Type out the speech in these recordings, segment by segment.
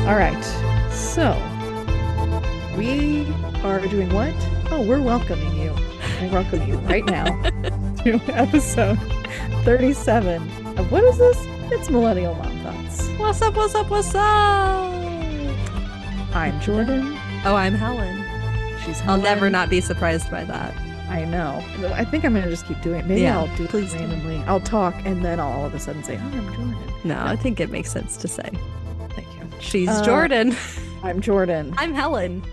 All right. So we are doing what? Oh, we're welcoming you. I welcome you right now to episode 37 of what is this? It's Millennial Mom Thoughts. What's up? What's up? What's up? I'm Jordan. Oh, I'm Helen. She's I'll Helen. never not be surprised by that. I know. I think I'm going to just keep doing it. Maybe Yeah, I'll do please it do. randomly. I'll talk and then I'll all of a sudden say, oh, I'm Jordan. No, I think it makes sense to say. Thank you. She's Jordan. I'm Jordan. I'm Helen.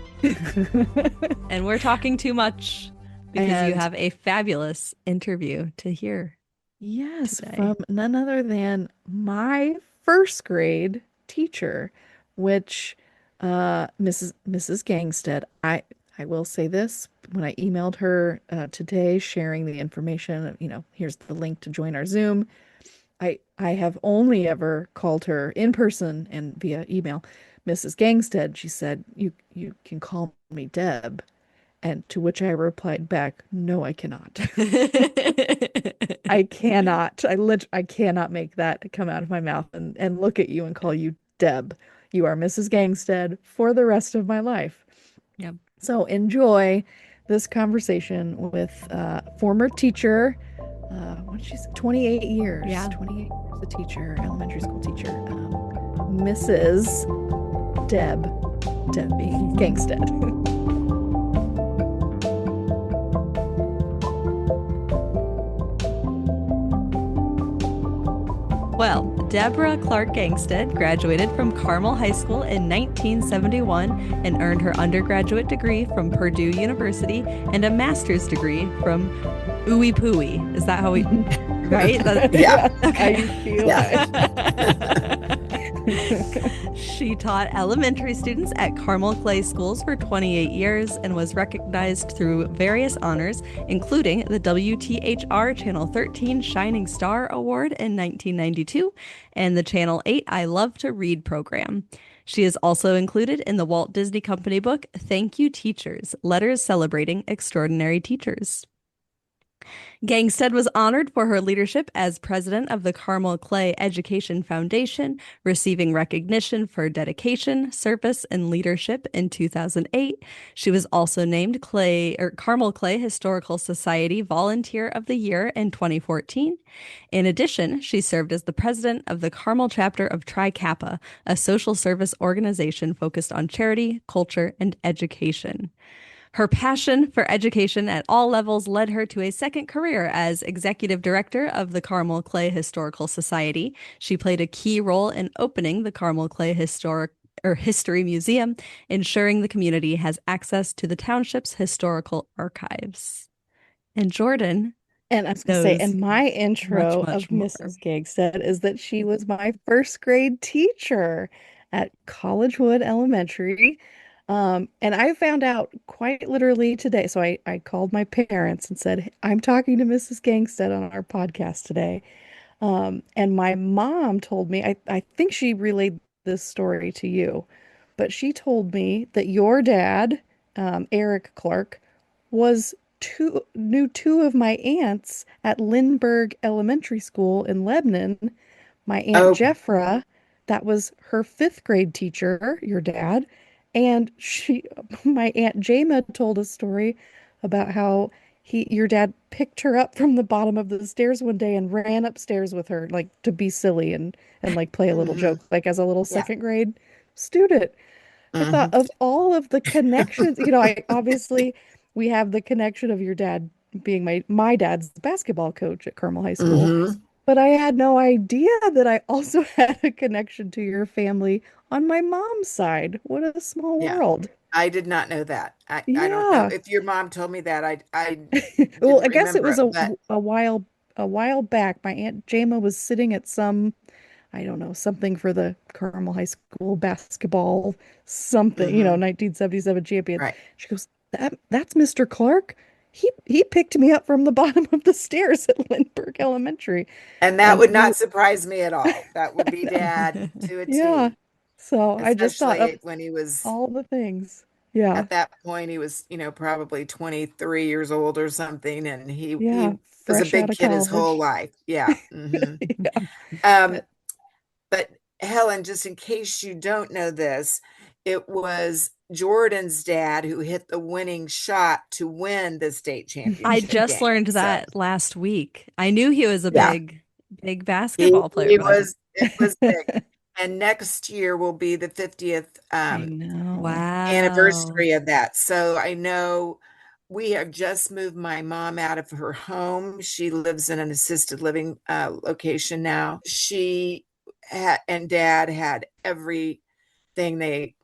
And we're talking too much because you And- have a fabulous interview to hear. Yes, today. from none other than my first grade teacher, which Mrs. Gangstad. I will say this, when I emailed her today sharing the information, here's the link to join our Zoom. I have only ever called her in person and via email Mrs. Gangstad. She said, you can call me Deb. And to which I replied back, no, I cannot. I cannot. I cannot make that come out of my mouth and look at you and call you Deb. You are Mrs. Gangstad for the rest of my life. Yep. So enjoy this conversation with former teacher. What did she say? 28 years. Yeah. 28 years a teacher, elementary school teacher. Mrs. Debbie Gangstad. Well, Deborah Clark Gangstad graduated from Carmel High School in 1971 and earned her undergraduate degree from Purdue University and a master's degree from Ooey Pooey. Is that how we, right? Yeah. I feel She taught elementary students at Carmel Clay schools for 28 years and was recognized through various honors, including the WTHR Channel 13 Shining Star Award in 1992 and the Channel 8 I Love to Read program. She is also included in the Walt Disney Company book, Thank You Teachers, Letters Celebrating Extraordinary Teachers. Gangstad was honored for her leadership as president of the Carmel Clay Education Foundation, receiving recognition for dedication, service, and leadership in 2008. She was also named Carmel Clay Historical Society Volunteer of the Year in 2014. In addition, she served as the president of the Carmel chapter of Tri Kappa, a social service organization focused on charity, culture, and education. Her passion for education at all levels led her to a second career as executive director of the Carmel Clay Historical Society. She played a key role in opening the Carmel Clay History Museum, ensuring the community has access to the township's historical archives. And Jordan. And I was going to say, knows and my intro much of more. Mrs. Gangstad is that she was my first grade teacher at Collegewood Elementary. And I found out quite literally today. So I called my parents and said, I'm talking to Mrs. Gangstad on our podcast today. And my mom told me, I think she relayed this story to you, but she told me that your dad, Eric Clark, knew two of my aunts at Lindbergh Elementary School in Lebanon. My aunt Jeffra, that was her fifth grade teacher, your dad. And my Aunt Jama told a story about how your dad picked her up from the bottom of the stairs one day and ran upstairs with her, like to be silly and like play a little joke, like as a little second grade student. I thought of all of the connections, obviously we have the connection of your dad being my dad's basketball coach at Carmel High School. But I had no idea that I also had a connection to your family on my mom's side. What a small world. I did not know that. I don't know if your mom told me that. I Well, I didn't guess it was remember, a while back. My Aunt Jama was sitting at some, I don't know, something for the Carmel High School basketball, something, 1977 champion. Right. She goes, that's Mr. Clark. He picked me up from the bottom of the stairs at Lindbergh Elementary. And that would not surprise me at all. That would be Dad to a T. Yeah. So I just thought of when he was all the things. Yeah. at that point, he was, probably 23 years old or something, and he Yeah. was a Fresh out big of kid his whole college. life. Yeah. Yeah. But Helen, just in case you don't know this, it was Jordan's dad who hit the winning shot to win the state I championship just game. learned So, that last week. I knew he was a yeah, big basketball player, he but I was, it was big. And next year will be the 50th I know. wow. anniversary of that. So I know we have just moved my mom out of her home. She lives in an assisted living location now. She and dad had everything they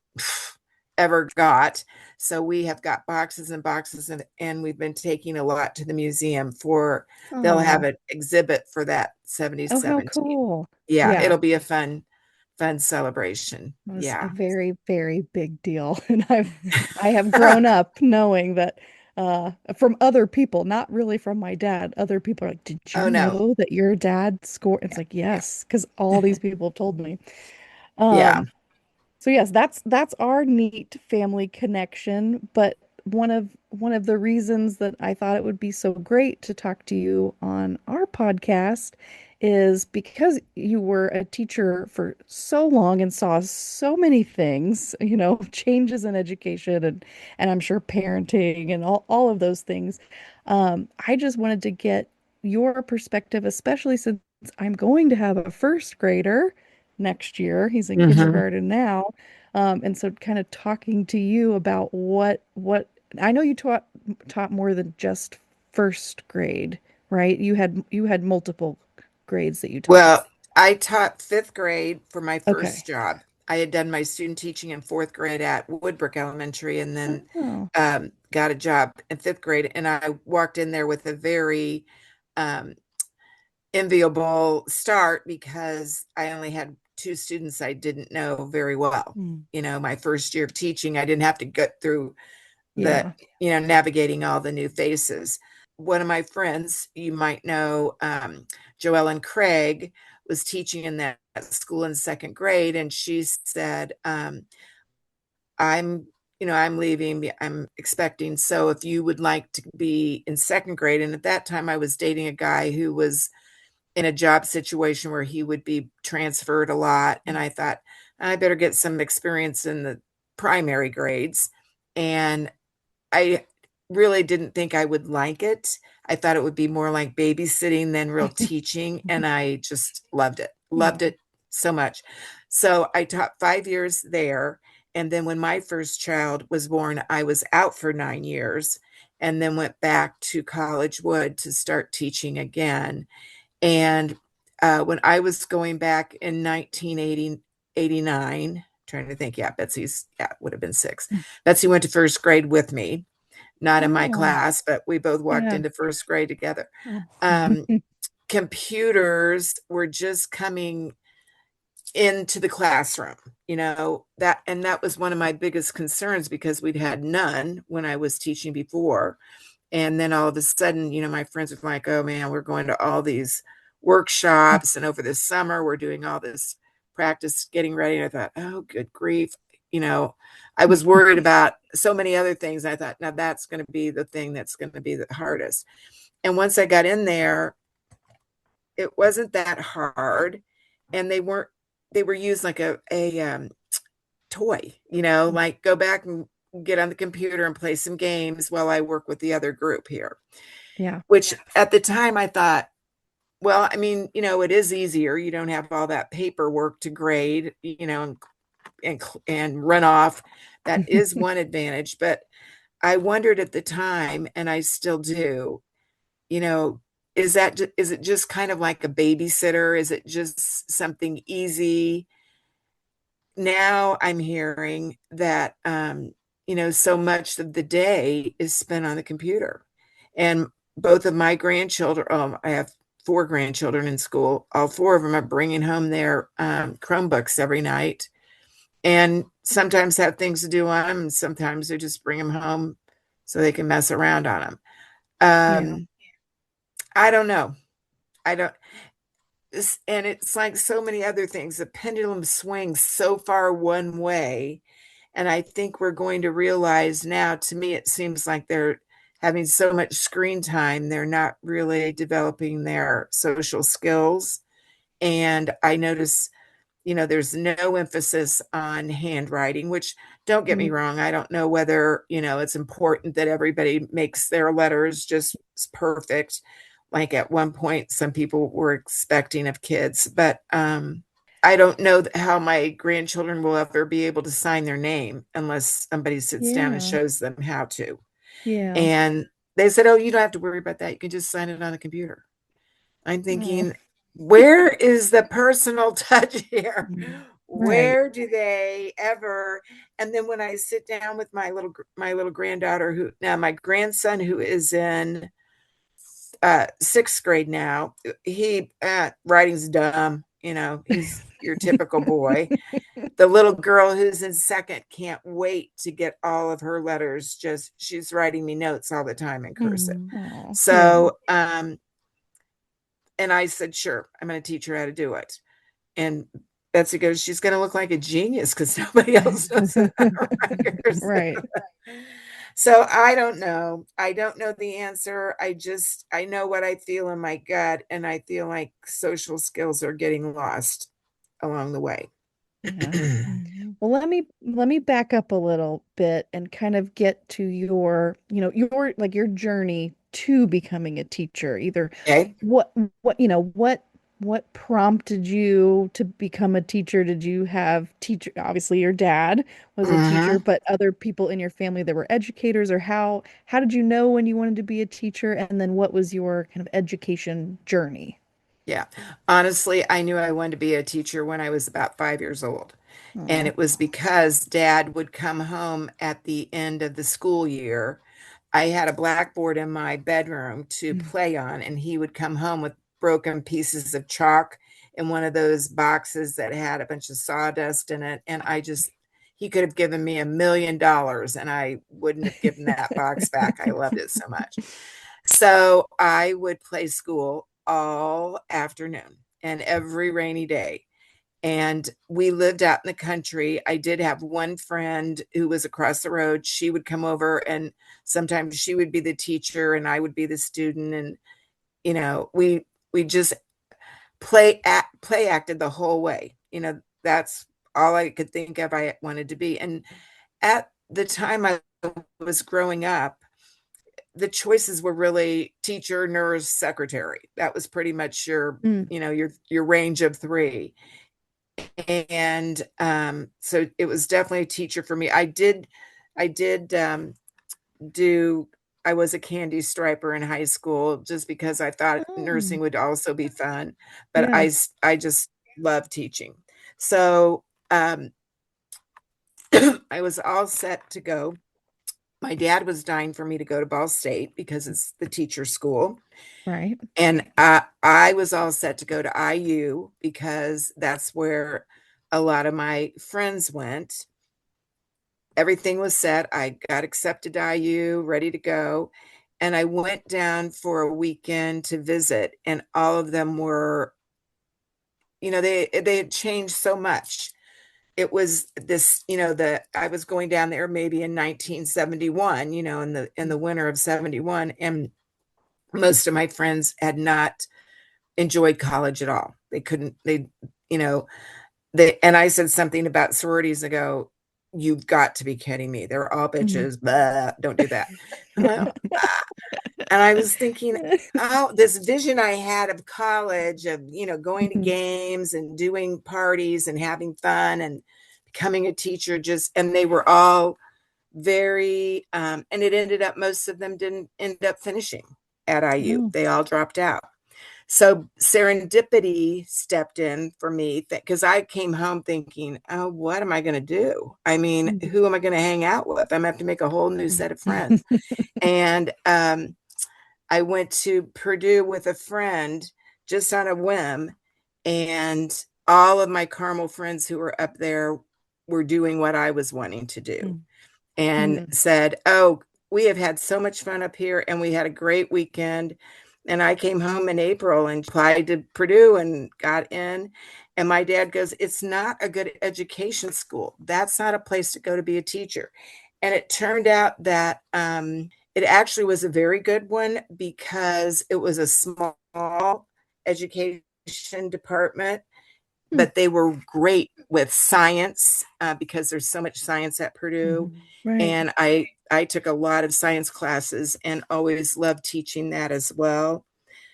ever got. So we have got boxes and boxes, and we've been taking a lot to the museum for, they'll have Oh, an exhibit for that oh, how 70/17. cool. Yeah, Yeah. it'll be a fun celebration. Was a Yeah. very, very big deal. And I have grown up knowing that from other people, not really from my dad. Other people are like, "Did you Oh no. know that your dad scored?" It's Yeah. like, yes, because all these people have told me. Yeah. Um, so yes, that's our neat family connection, but one of the reasons that I thought it would be so great to talk to you on our podcast is because you were a teacher for so long and saw so many things, changes in education and I'm sure parenting and all of those things. I just wanted to get your perspective, especially since I'm going to have a first grader next year. He's in Hmm. kindergarten now. And so kind of talking to you about what I know you taught more than just first grade, right? You had multiple grades that you taught. Well, I taught fifth grade for my first Okay. job. I had done my student teaching in fourth grade at Woodbrook Elementary, and then Oh. got a job in fifth grade. And I walked in there with a very um, enviable start because I only had two students I didn't know very well. Mm. My first year of teaching, I didn't have to go through the, Yeah. navigating all the new faces. One of my friends, you might know, Joelle and Craig, was teaching in that school in second grade, and she said, I'm I'm leaving, I'm expecting, so if you would like to be in second grade. And at that time I was dating a guy who was in a job situation where he would be transferred a lot. And I thought, I better get some experience in the primary grades. And I really didn't think I would like it. I thought it would be more like babysitting than real teaching. And I just loved Oh. it so much. So I taught 5 years there. And then when my first child was born, I was out for 9 years and then went back to College Wood to start teaching again. And when I was going back in 1989, trying to think, yeah, would have been six. Betsy went to first grade with me, not in my Oh. class, but we both walked Yeah. into first grade together. Oh. Um, Computers were just coming into the classroom, and that was one of my biggest concerns because we'd had none when I was teaching before. And then all of a sudden, my friends were like, oh man, we're going to all these workshops. And over this summer, we're doing all this practice getting ready. And I thought, oh, good grief. You know, I was worried about so many other things. I thought, now that's going to be the thing that's going to be the hardest. And once I got in there, it wasn't that hard. And they were used like a toy, like go back and get on the computer and play some games while I work with the other group here. Yeah. Which at the time I thought, well, I mean, it is easier. You don't have all that paperwork to grade, and run off. That is one advantage. But I wondered at the time, and I still do, you know, is it just kind of like a babysitter? Is it just something easy? Now I'm hearing that so much of the day is spent on the computer. And both of my grandchildren, I have four grandchildren in school. All four of them are bringing home their Chromebooks every night, and sometimes have things to do on them, and sometimes they just bring them home so they can mess around on them. Yeah. I don't know. I don't. And it's like so many other things. The pendulum swings so far one way. And I think we're going to realize now, to me, it seems like they're having so much screen time, they're not really developing their social skills. And I notice there's no emphasis on handwriting, which, don't get me Mm. wrong, I don't know whether, it's important that everybody makes their letters just perfect. Like at one point, some people were expecting of kids, but I don't know how my grandchildren will ever be able to sign their name unless somebody sits down and Yeah. shows them how to. Yeah. And they said, "Oh, you don't have to worry about that. You can just sign it on the computer." I'm Oh. thinking, where is the personal touch here? Right. Where do they ever? And then when I sit down with my little granddaughter, who now my grandson, who is in sixth grade now, he writing's dumb. He's your typical boy. The little girl who's in second can't wait to get all of her letters. Just she's writing me notes all the time in cursive. Oh, yeah. So, and I said, sure, I'm going to teach her how to do it. And Betsy goes, she's going to look like a genius because nobody else knows how to write cursive. Right. So I don't know. I don't know the answer. I know what I feel in my gut, and I feel like social skills are getting lost along the way. Yeah. Well, let me back up a little bit and kind of get to your journey to becoming a teacher. Either Okay. what what prompted you to become a teacher? Did you have teacher? Obviously, your dad was a teacher, Hmm. but other people in your family that were educators, or how did you know when you wanted to be a teacher? And then what was your kind of education journey? Yeah. Honestly, I knew I wanted to be a teacher when I was about 5 years old. And Oh. it was because dad would come home at the end of the school year. I had a blackboard in my bedroom to play on, and he would come home with broken pieces of chalk in one of those boxes that had a bunch of sawdust in it. And he could have given me $1 million and I wouldn't have given that box back. I loved it so much. So I would play school all afternoon and every rainy day. And we lived out in the country. I did have one friend who was across the road. She would come over, and sometimes she would be the teacher and I would be the student. And, we just play acted the whole way. That's all I could think of I wanted to be. And at the time I was growing up, the choices were really teacher, nurse, secretary. That was pretty much Mm. your range of three. And so it was definitely a teacher for me. I did do I was a candy striper in high school just because I thought Oh, nursing would also be fun, but yeah. I just love teaching. So I was all set to go. My dad was dying for me to go to Ball State because it's the teacher school. Right. And I was all set to go to IU because that's where a lot of my friends went. Everything was set. I got accepted to IU, ready to go. And I went down for a weekend to visit, and all of them were, they had changed so much. It was this, I was going down there maybe in 1971, in the winter of 71, and most of my friends had not enjoyed college at all. They couldn't, you know, and I said something about sororities ago. You've got to be kidding me. They're all Mhm. bitches. Blah, don't do that. And I was thinking, oh, this vision I had of college, of, going to Mhm. games and doing parties and having fun and becoming a teacher, and they were all very, and it ended up, most of them didn't end up finishing at IU. Oh. They all dropped out. So serendipity stepped in for me because I came home thinking, oh, what am I going to do? I mean, Mhm. who am I going to hang out with? I'm going to have to make a whole new set of friends. And I went to Purdue with a friend just on a whim. And all of my Carmel friends who were up there were doing what I was wanting to do and Mhm. said, oh, we have had so much fun up here and we had a great weekend. And I came home in April and applied to Purdue and got in. And my dad goes, it's not a good education school. That's not a place to go to be a teacher. And it turned out that it actually was a very good one because it was a small education department. Hmm. but they were great with science because there's so much science at Purdue. Right. And I took a lot of science classes and always loved teaching that as well.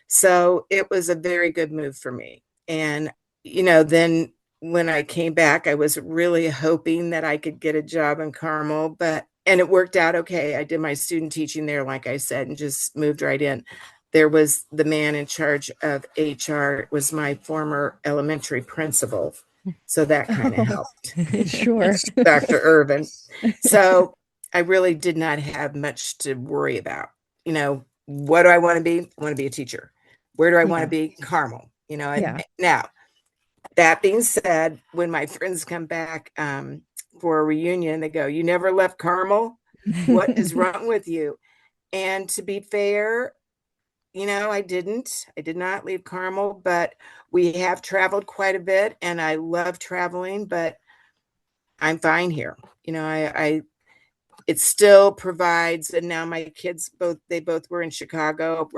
So it was a very good move for me. And, then when I came back, I was really hoping that I could get a job in Carmel, and it worked out okay. I did my student teaching there, like I said, and just moved right in. There was the man in charge of HR, it was my former elementary principal. So that kind of Oh, helped. sure. Dr. Irvin. So I really did not have much to worry about. What do I want to be? I want to be a teacher. Where do I want to Yeah. be? Carmel. And Yeah. now that being said, when my friends come back for a reunion, they go, "You never left Carmel? What is wrong with you?" And to be fair, I didn't. I did not leave Carmel, but we have traveled quite a bit and I love traveling, but I'm fine here. I it still provides, and now my kids both were in Chicago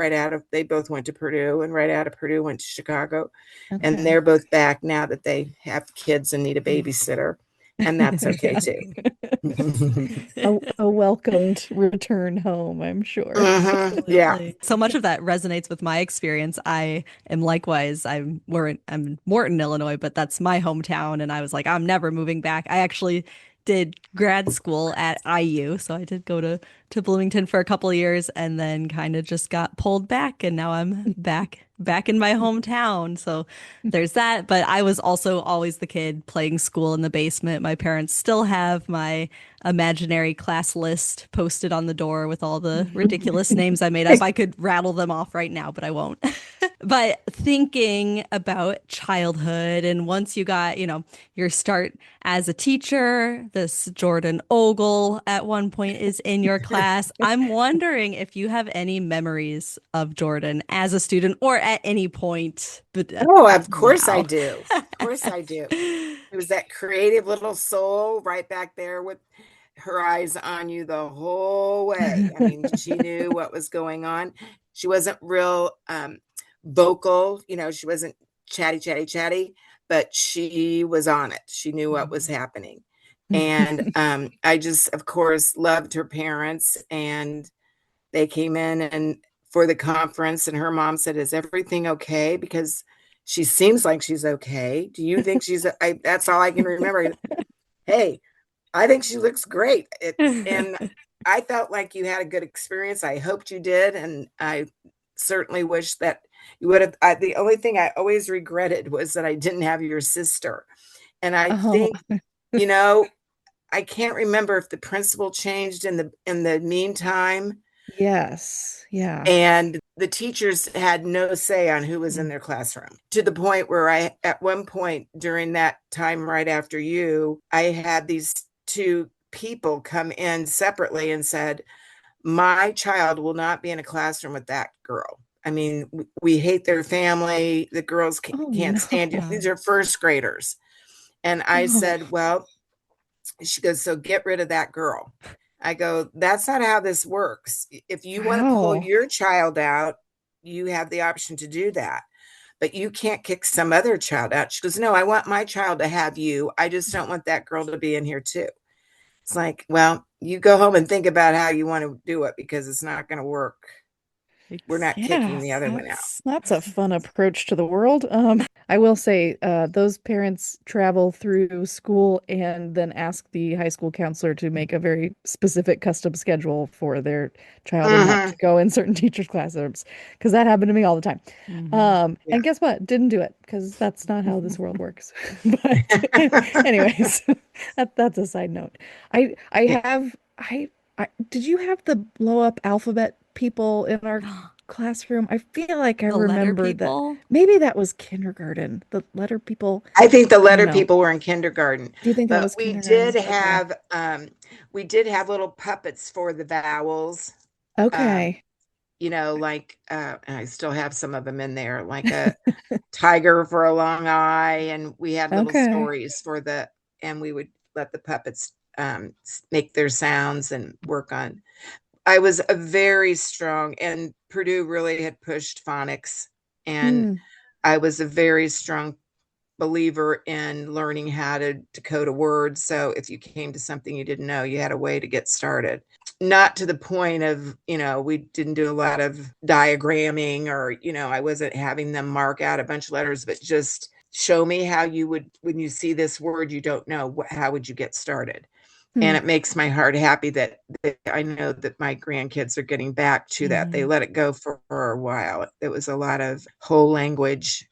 they both went to Purdue, and right out of Purdue went to Chicago, and Okay. they're both back now that they have kids and need a babysitter, and that's okay too. A welcomed return home, I'm sure. Yeah. Absolutely. So much of that resonates with my experience. I am likewise, I'm in Morton, Illinois, but that's my hometown. And I was like, I'm never moving back. I actually did grad school at IU. So I did go to Bloomington for a couple of years and then kind of just got pulled back. And now I'm back in my hometown. So there's that. But I was also always the kid playing school in the basement. My parents still have my imaginary class list posted on the door with all the ridiculous names I made up. I could rattle them off right now, but I won't. But thinking about childhood and once you got, your start as a teacher, this Jordan Ogle at one point is in your class. I'm wondering if you have any memories of Jordan as a student or at any point, but Oh, of course I now. do. Of course I do. It was that creative little soul right back there with her eyes on you the whole way. I mean, she knew what was going on. She wasn't real vocal, she wasn't chatty, chatty, chatty, but she was on it. She knew what was happening. And I just, of course, loved her parents, and they came in and for the conference, and her mom said, "Is everything okay? Because she seems like she's okay. Do you think that's all I can remember. Hey, I think she looks great." And I felt like you had a good experience. I hoped you did. And I certainly wish that you would have. The only thing I always regretted was that I didn't have your sister. And I Oh, think, you know, I can't remember if the principal changed in the meantime, yes. Yeah. and the teachers had no say on who was in their classroom, to the point where at one point during that time, right after you, I had these two people come in separately and said, "My child will not be in a classroom with that girl. I mean, we hate their family. The girls Oh can't stand it. no. These are first graders." And I Oh. said, "Well," she goes, "So get rid of that girl." I go, "That's not how this works. If you want to pull Wow. your child out, you have the option to do that, but you can't kick some other child out." She goes, "No, I want my child to have you. I just don't want that girl to be in here too." It's like, well, you go home and think about how you want to do it, because it's not going to work. We're not kicking Yeah, the other one out. that's a fun approach to the world. I will say, those parents travel through school and then ask the high school counselor to make a very specific custom schedule for their child and not to Mm-hmm. go in certain teachers' classrooms, because that happened to me all the time. Mhm. Yeah. And guess what? Didn't do it because that's not how this world works. But anyways, that's a side note. I Yeah. have I did you have the blow up alphabet people in our classroom? I feel like I The letter remember that people. maybe that was kindergarten. The letter people. I think the I don't letter know. people were in kindergarten, Do you think that but was kindergarten? Okay. we did have little puppets for the vowels. Um, Okay. like and I still have some of them in there, like a tiger for a long eye, and we had little Okay. stories and we would let the puppets make their sounds and work on. I was a very strong, and Purdue really had pushed phonics, and Hmm. I was a very strong believer in learning how to decode a word. So if you came to something you didn't know, you had a way to get started. Not to the point of, we didn't do a lot of diagramming, or, I wasn't having them mark out a bunch of letters, but just show me how you would, when you see this word you don't know, how would you get started? And Hmm. it makes my heart happy that I know that my grandkids are getting back to that. They Mhm. let it go for a while. It was a lot of whole language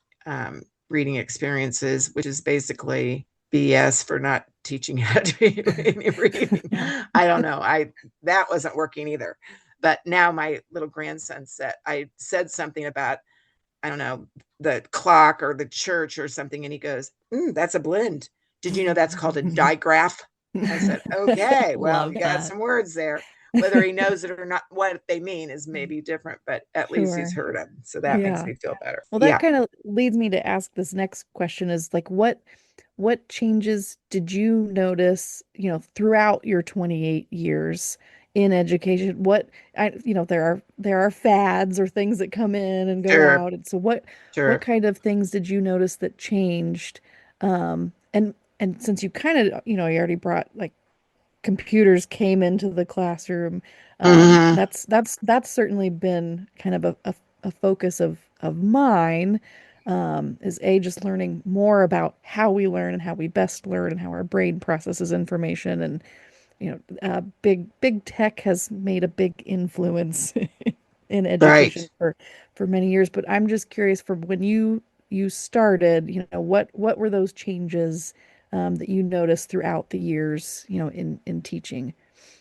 reading experiences, which is basically BS for not teaching how to do any reading. Yeah. I don't know. That wasn't working either. But now my little grandson I said something about, I don't know, the clock or the church or something, and he goes, "That's a blend. Did you know that's called a digraph?" I said, "Okay, well, Love you got that. some words there. Whether he knows it or not, what they mean is maybe different, but at least he's Sure. heard them. So that makes Yeah. me feel better." Well, that Yeah, kind of leads me to ask this next question is like what changes did you notice, throughout your 28 years in education? There are fads or things that come in and go sure, out. And so what sure. kind of things did you notice that changed? And since you kind of, you already brought like computers came into the classroom. Hmm. That's certainly been kind of a focus of mine. Is just learning more about how we learn and how we best learn and how our brain processes information. And big tech has made a big influence in Right. education for many years. But I'm just curious, for when you started, what were those changes that you noticed throughout the years, in teaching?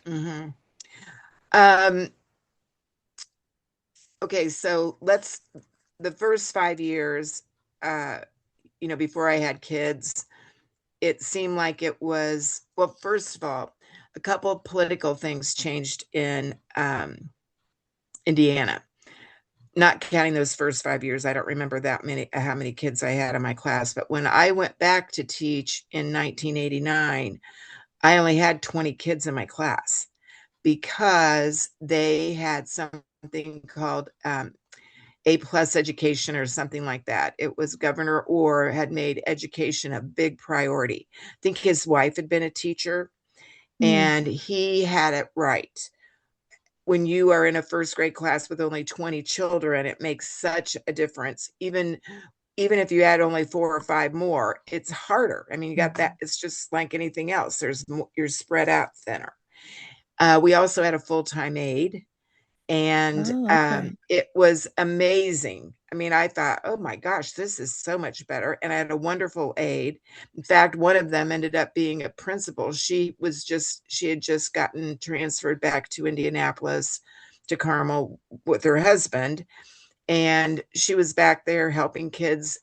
Hmm. Um, okay, so the first 5 years, uh, before I had kids, it seemed like it was, well, first of all, a couple of political things changed in Indiana. Not counting those first 5 years, I don't remember that many, how many kids I had in my class. But when I went back to teach in 1989, I only had 20 kids in my class because they had something called A+ education or something like that. It was Governor Orr had made education a big priority. I think his wife had been a teacher, Hmm. and he had it right. When you are in a first grade class with only 20 children, it makes such a difference. Even if you add only 4 or 5 more, it's harder. I mean, you got that. Mhm. It's just like anything else. You're spread out thinner. We also had a full-time aide, and Oh, okay. it was amazing. I mean, I thought, oh my gosh, this is so much better. And I had a wonderful aide. In fact, one of them ended up being a principal. She had just gotten transferred back to Indianapolis, to Carmel, with her husband, and she was back there helping kids,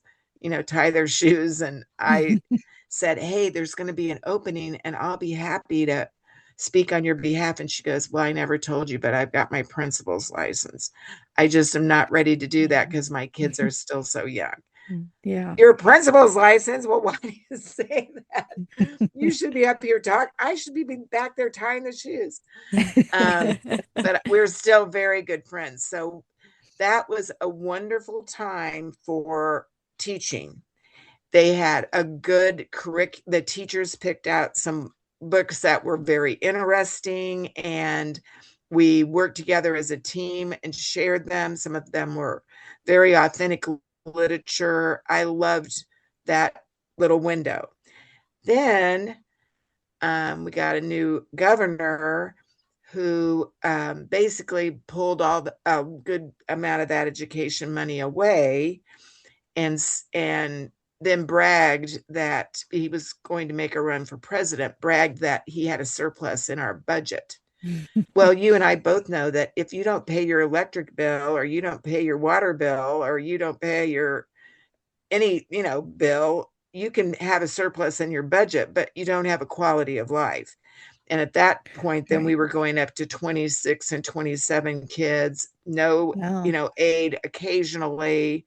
tie their shoes. And I said, "Hey, there's going to be an opening and I'll be happy to speak on your behalf." And she goes, "Well, I never told you, but I've got my principal's license. I just am not ready to do that Yeah. because my kids are still so young." Yeah. "Your principal's license? Well, why do you say that? You should be up here talking. I should be back there tying the shoes." Um, but we're still very good friends. So that was a wonderful time for teaching. They had a good the teachers picked out some books that were very interesting, and we worked together as a team and shared them. Some of them were very authentic literature. I loved that little window. Then we got a new governor who basically pulled a good amount of that education money away, and then bragged that he was going to make a run for president, bragged that he had a surplus in our budget. Well, you and I both know that if you don't pay your electric bill, or you don't pay your water bill, or you don't pay your any, bill, you can have a surplus in your budget, but you don't have a quality of life. And at that point, then we Right. were going up to 26 and 27 kids, no, Wow. aid occasionally.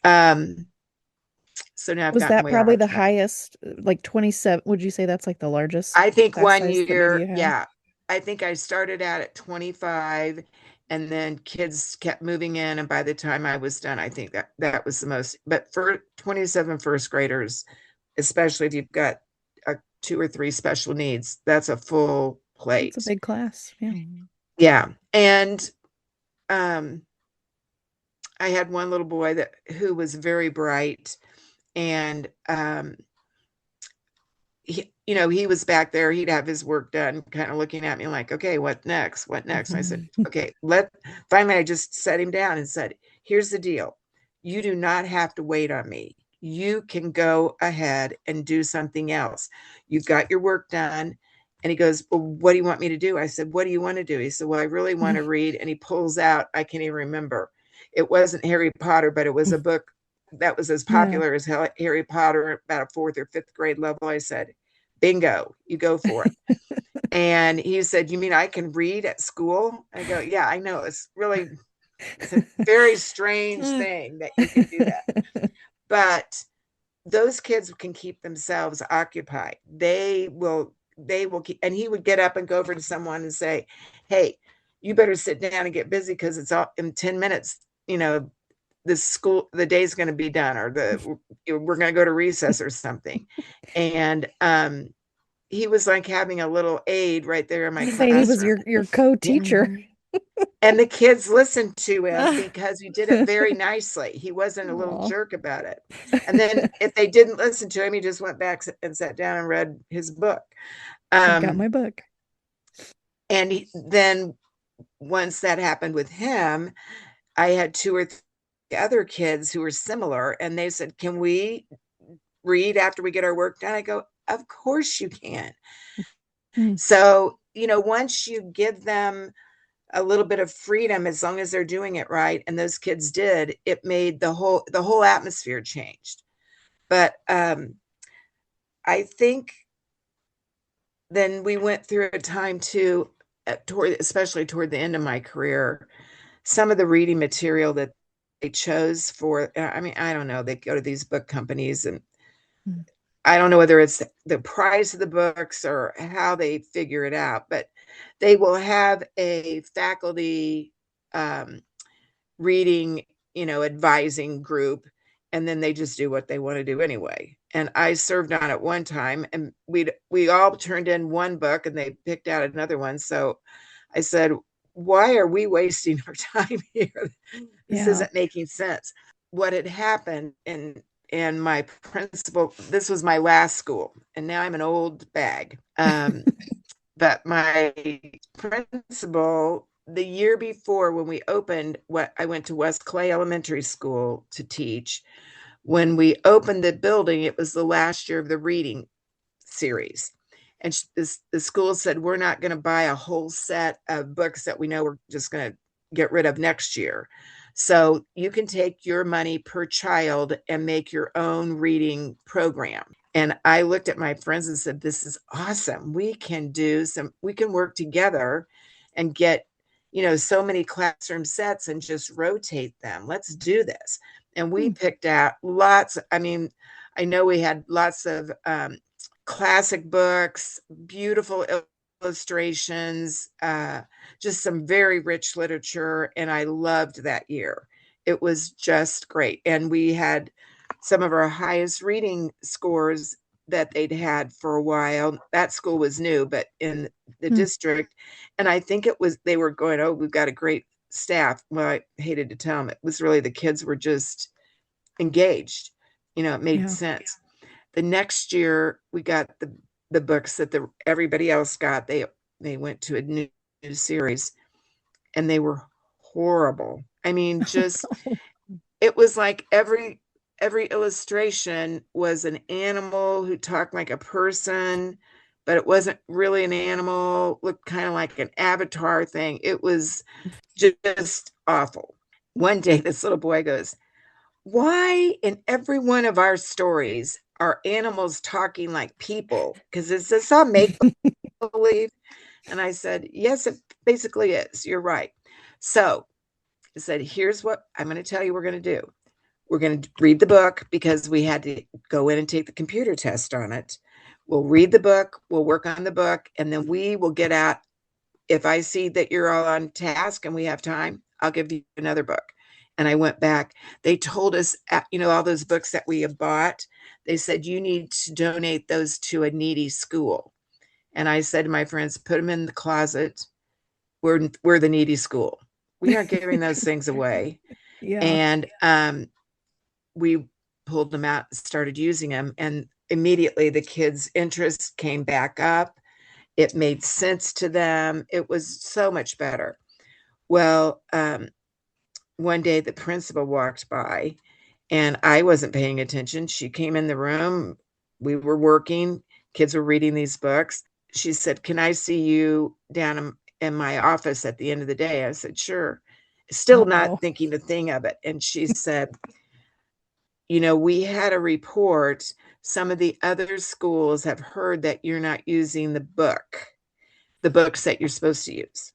Um, so now I've Was gotten that way probably off the track. highest, like 27? Would you say that's like the largest I think class one size that maybe year, you had? yeah, I think I started out at 25, and then kids kept moving in. And by the time I was done, I think that was the most. But for 27 first graders, especially if you've got 2 or 3 special needs, that's a full It's a plate. big class. Yeah. Yeah. And um, I had one little boy who was very bright, and he was back there. He'd have his work done, kind of looking at me like, okay, what next? What next? And I said, okay, finally, I just set him down and said, here's the deal. You do not have to wait on me. You can go ahead and do something else. You've got your work done. And he goes, well, what do you want me to do? I said, what do you want to do? He said, well, I really want to read. And he pulls out, I can't even remember. It wasn't Harry Potter, but it was a book that was as popular as Harry Potter, about a 4th or 5th grade level. I said, bingo, you go for it. And he said, you mean I can read at school? I go, yeah, I know. It's a very strange thing that you can do that. But those kids can keep themselves occupied. They will keep, and he would get up and go over to someone and say, hey, you better sit down and get busy because it's all in 10 minutes, the day's going to be done, or we're going to go to recess or something. And he was like having a little aide right there in my Saying he was classroom. your co-teacher. And the kids listened to him because he did it very nicely. He wasn't a little Aw. jerk about it. And then if they didn't listen to him, he just went back and sat down and read his book. I've got my book. And then once that happened with him, I had 2 or 3 other kids who were similar, and they said, can we read after we get our work done? I go, of course you can. So, once you give them a little bit of freedom, as long as they're doing it right, and those kids did, it made the whole atmosphere changed. But I think then we went through a time too, especially toward the end of my career, some of the reading material that they chose for, I mean, I don't know, they go to these book companies, and I don't know whether it's the price of the books or how they figure it out, but they will have a faculty reading, advising group, and then they just do what they want to do anyway. And I served on it one time, and we all turned in one book, and they picked out another one. So I said, why are we wasting our time here? This isn't making sense. What had happened, and my principal, this was my last school, and now I'm an old bag. But my principal, the year before when we opened, I went to West Clay Elementary School to teach. When we opened the building, it was the last year of the reading series. And the school said, we're not going to buy a whole set of books that we know we're just going to get rid of next year. So you can take your money per child and make your own reading program. And I looked at my friends and said, this is awesome. We can work together and get, so many classroom sets and just rotate them. Let's do this. And we picked out lots. I mean, I know we had lots of classic books, beautiful illustrations, just some very rich literature. And I loved that year. It was just great. And we had some of our highest reading scores that they'd had for a while. That school was new, but in the district. And I think they were going, oh, we've got a great staff. Well, I hated to tell them, it was really the kids were just engaged. It made sense. The next year we got the books that everybody else got. They went to a new series, and they were horrible. I mean, just it was like every illustration was an animal who talked like a person, but it wasn't really an animal, looked kind of like an avatar thing. It was just awful. One day this little boy goes, why in every one of our stories are animals talking like people? Because is this all make believe? And I said, yes, it basically is. You're right. So I said, here's what I'm going to tell you we're going to do. We're going to read the book because we had to go in and take the computer test on it. We'll read the book, we'll work on the book, and then we will get out if I see that you're all on task and we have time, I'll give you another book. And I went back. They told us, all those books that we had bought, they said, you need to donate those to a needy school. And I said to my friends, put them in the closet. We're the needy school. We aren't giving those things away. Yeah. And we pulled them out and started using them. And immediately the kids' interest came back up. It made sense to them. It was so much better. Well, one day the principal walked by and I wasn't paying attention. She came in the room. We were working. Kids were reading these books. She said, can I see you down in my office at the end of the day? I said, sure. Still not Uh-oh. thinking a thing of it. And she said, we had a report. Some of the other schools have heard that you're not using the books that you're supposed to use.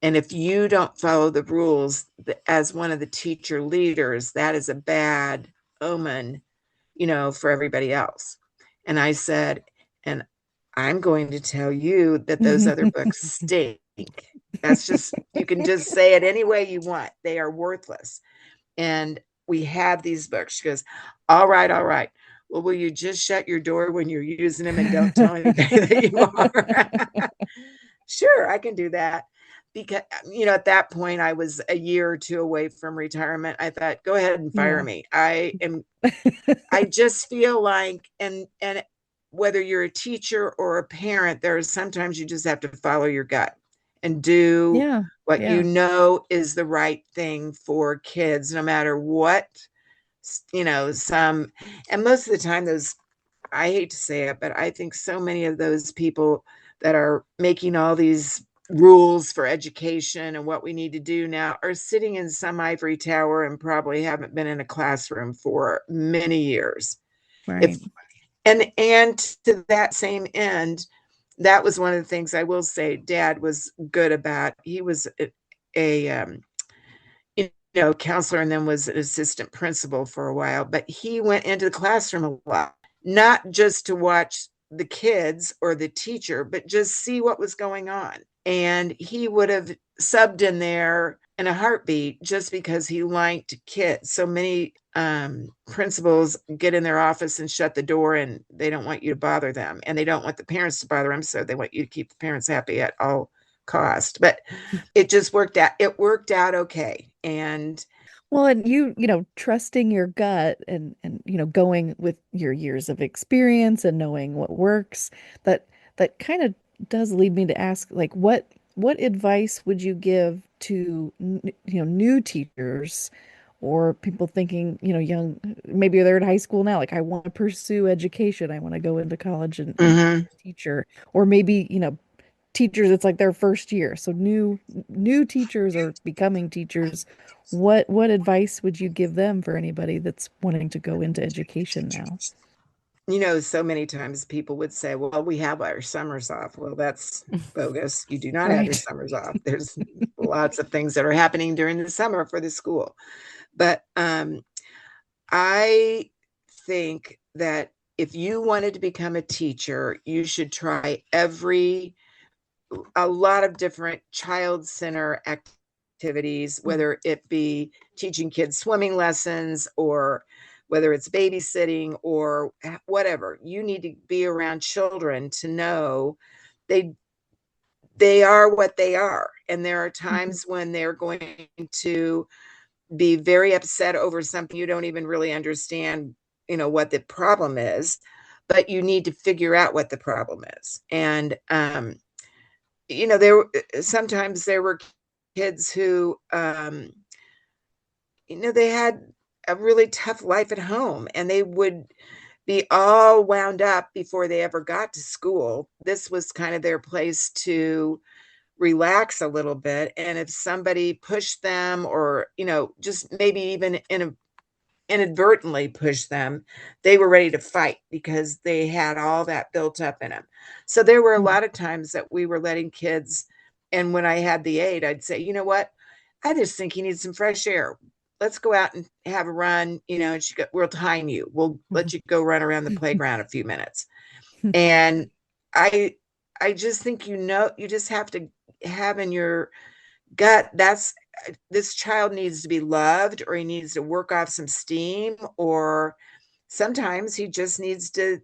And if you don't follow the rules as one of the teacher leaders, that is a bad omen, for everybody else. And I said, and I'm going to tell you that those other books stink. That's just, you can just say it any way you want. They are worthless. And we have these books. She goes, all right, all right. Well, will you just shut your door when you're using them and don't tell anybody that you are? Sure, I can do that. Because, at that point, I was a year or two away from retirement. I thought, go ahead and fire Yeah. me. I just feel like, and whether you're a teacher or a parent, there are sometimes you just have to follow your gut and do Yeah. what Yeah. is the right thing for kids, no matter what, and most of the time I hate to say it, but I think so many of those people that are making all these rules for education and what we need to do now are sitting in some ivory tower and probably haven't been in a classroom for many years. Right. If and to that same end, that was one of the things I will say Dad was good about. He was a counselor and then was an assistant principal for a while, but he went into the classroom a lot, not just to watch the kids or the teacher, but just see what was going on. And he would have subbed in there in a heartbeat just because he liked kids. So many principals get in their office and shut the door and they don't want you to bother them and they don't want the parents to bother them. So they want you to keep the parents happy at all cost. But it just worked out. It worked out okay. And Well, and trusting your gut and going with your years of experience and knowing what works, that that kind of does lead me to ask, like, what advice would you give to new teachers or people thinking, young, maybe they're in high school now, like I want to pursue education, I want to go into college and be mhm. a teacher, or maybe, teachers, it's like their first year. So new teachers or becoming teachers, what advice would you give them for anybody that's wanting to go into education now? So many times people would say, well, we have our summers off. Well, that's bogus. You do not have your Right. summers off. There's lots of things that are happening during the summer for the school. But I think that if you wanted to become a teacher, you should try a lot of different child center activities, whether it be teaching kids swimming lessons or whether it's babysitting or whatever. You need to be around children to know they they are what they are, and there are Mhm. times when they're going to be very upset over something you don't even really understand, what the problem is, but you need to figure out what the problem is. And sometimes there were kids who they had a really tough life at home and they would be all wound up before they ever got to school. This was kind of their place to relax a little bit. And if somebody pushed them or, just maybe even inadvertently pushed them, they were ready to fight because they had all that built up in them. So there were a Mhm. lot of times that we were letting kids, and when I had the aide, I'd say, you know what? I just think you need some fresh air. Let's go out and have a run, and we'll time you. We'll let you go run around the playground a few minutes. And I I just think you just have to have in your gut, that's this child needs to be loved, or he needs to work off some steam, or sometimes he just needs to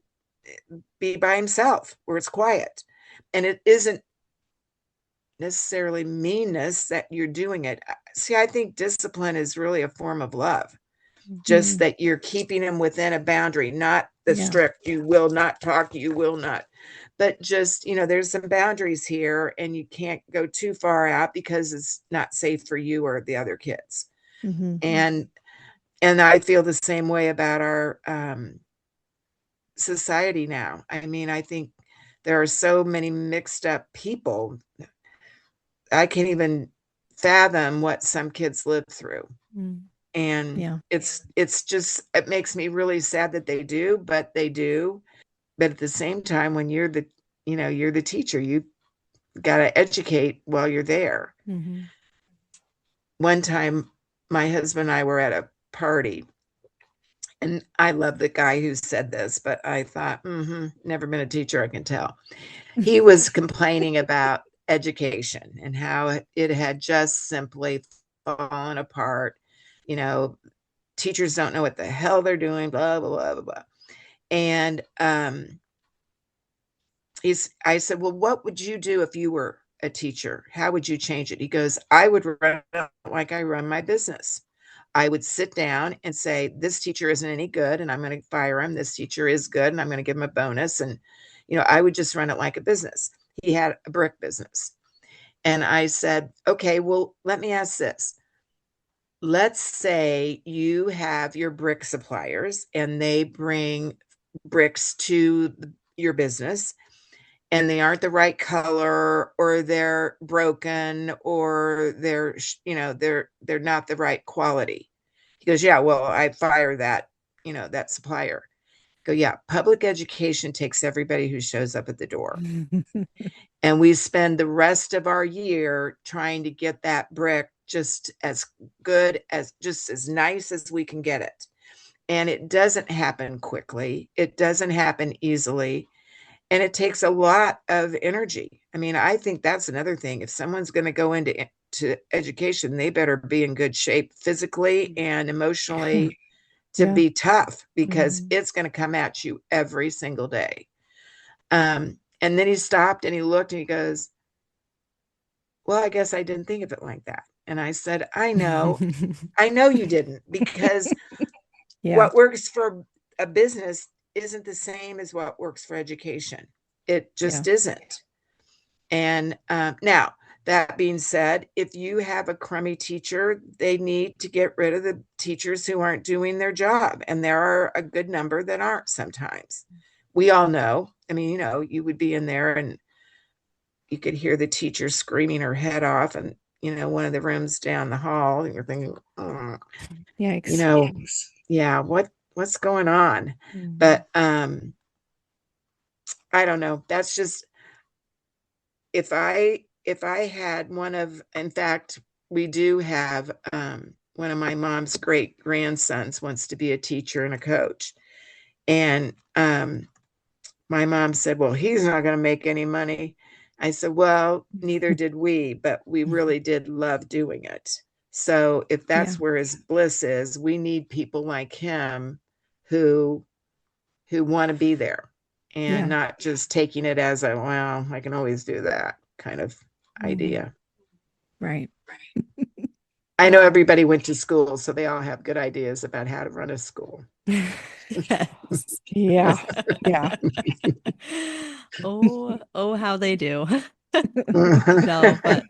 be by himself where it's quiet. And it isn't necessarily meanness that you're doing it. See, I think discipline is really a form of love, just Mhm. that you're keeping him within a boundary, not the Yeah. strict, you will not talk, you will not, but just, there's some boundaries here and you can't go too far out because it's not safe for you or the other kids. Hmm. And I feel the same way about our society now. I mean, I think there are so many mixed up people. I can't even fathom what some kids live through. Mm. And Yeah. it's just, it makes me really sad that they do, but they do. But at the same time, when you're the teacher, you got to educate while you're there. Hmm. One time, my husband and I were at a party, and I love the guy who said this, but I thought, never been a teacher, I can tell. He was complaining about education and how it had just simply fallen apart. You know, teachers don't know what the hell they're doing, blah, blah, blah, blah, blah. And I said, well, what would you do if you were a teacher? How would you change it? He goes, I would run it like I run my business. I would sit down and say, this teacher isn't any good and I'm going to fire him. This teacher is good and I'm going to give him a bonus. And, I would just run it like a business. He had a brick business. And I said, okay, well, let me ask this. Let's say you have your brick suppliers and they bring bricks to your business and they aren't the right color, or they're broken, or they're not the right quality. He goes, yeah, well, I fire that supplier. Go, yeah, public education takes everybody who shows up at the door. And we spend the rest of our year trying to get that brick just as good, as just as nice as we can get it. And it doesn't happen quickly. It doesn't happen easily. And it takes a lot of energy. I mean, I think that's another thing. If someone's going to go into education, they better be in good shape physically and emotionally to Yeah. be tough, because Hmm. it's going to come at you every single day. And then he stopped and he looked and he goes, well, I guess I didn't think of it like that. And I said, I know you didn't, because Yeah. what works for a business isn't the same as what works for education. It Yeah. just isn't. And now, that being said, if you have a crummy teacher, they need to get rid of the teachers who aren't doing their job. And there are a good number that aren't sometimes. We all know. I mean, you would be in there and you could hear the teacher screaming her head off, and, one of the rooms down the hall, and you're thinking, oh, you Yikes. know, yeah, what's going on? Hmm. But I don't know. That's just, if I had one of, in fact, we do have one of my mom's great grandsons wants to be a teacher and a coach. And my mom said, well, he's not going to make any money. I said, well, neither did we, but we really did love doing it. So if Yeah. that's where his bliss is, we need people like him who want to be there and Yeah. not just taking it as a, well, I can always do that kind of Hmm. idea. Right. I know everybody went to school, so they all have good ideas about how to run a school. Yes. Yeah. Yeah. Oh, oh, how they do. No, but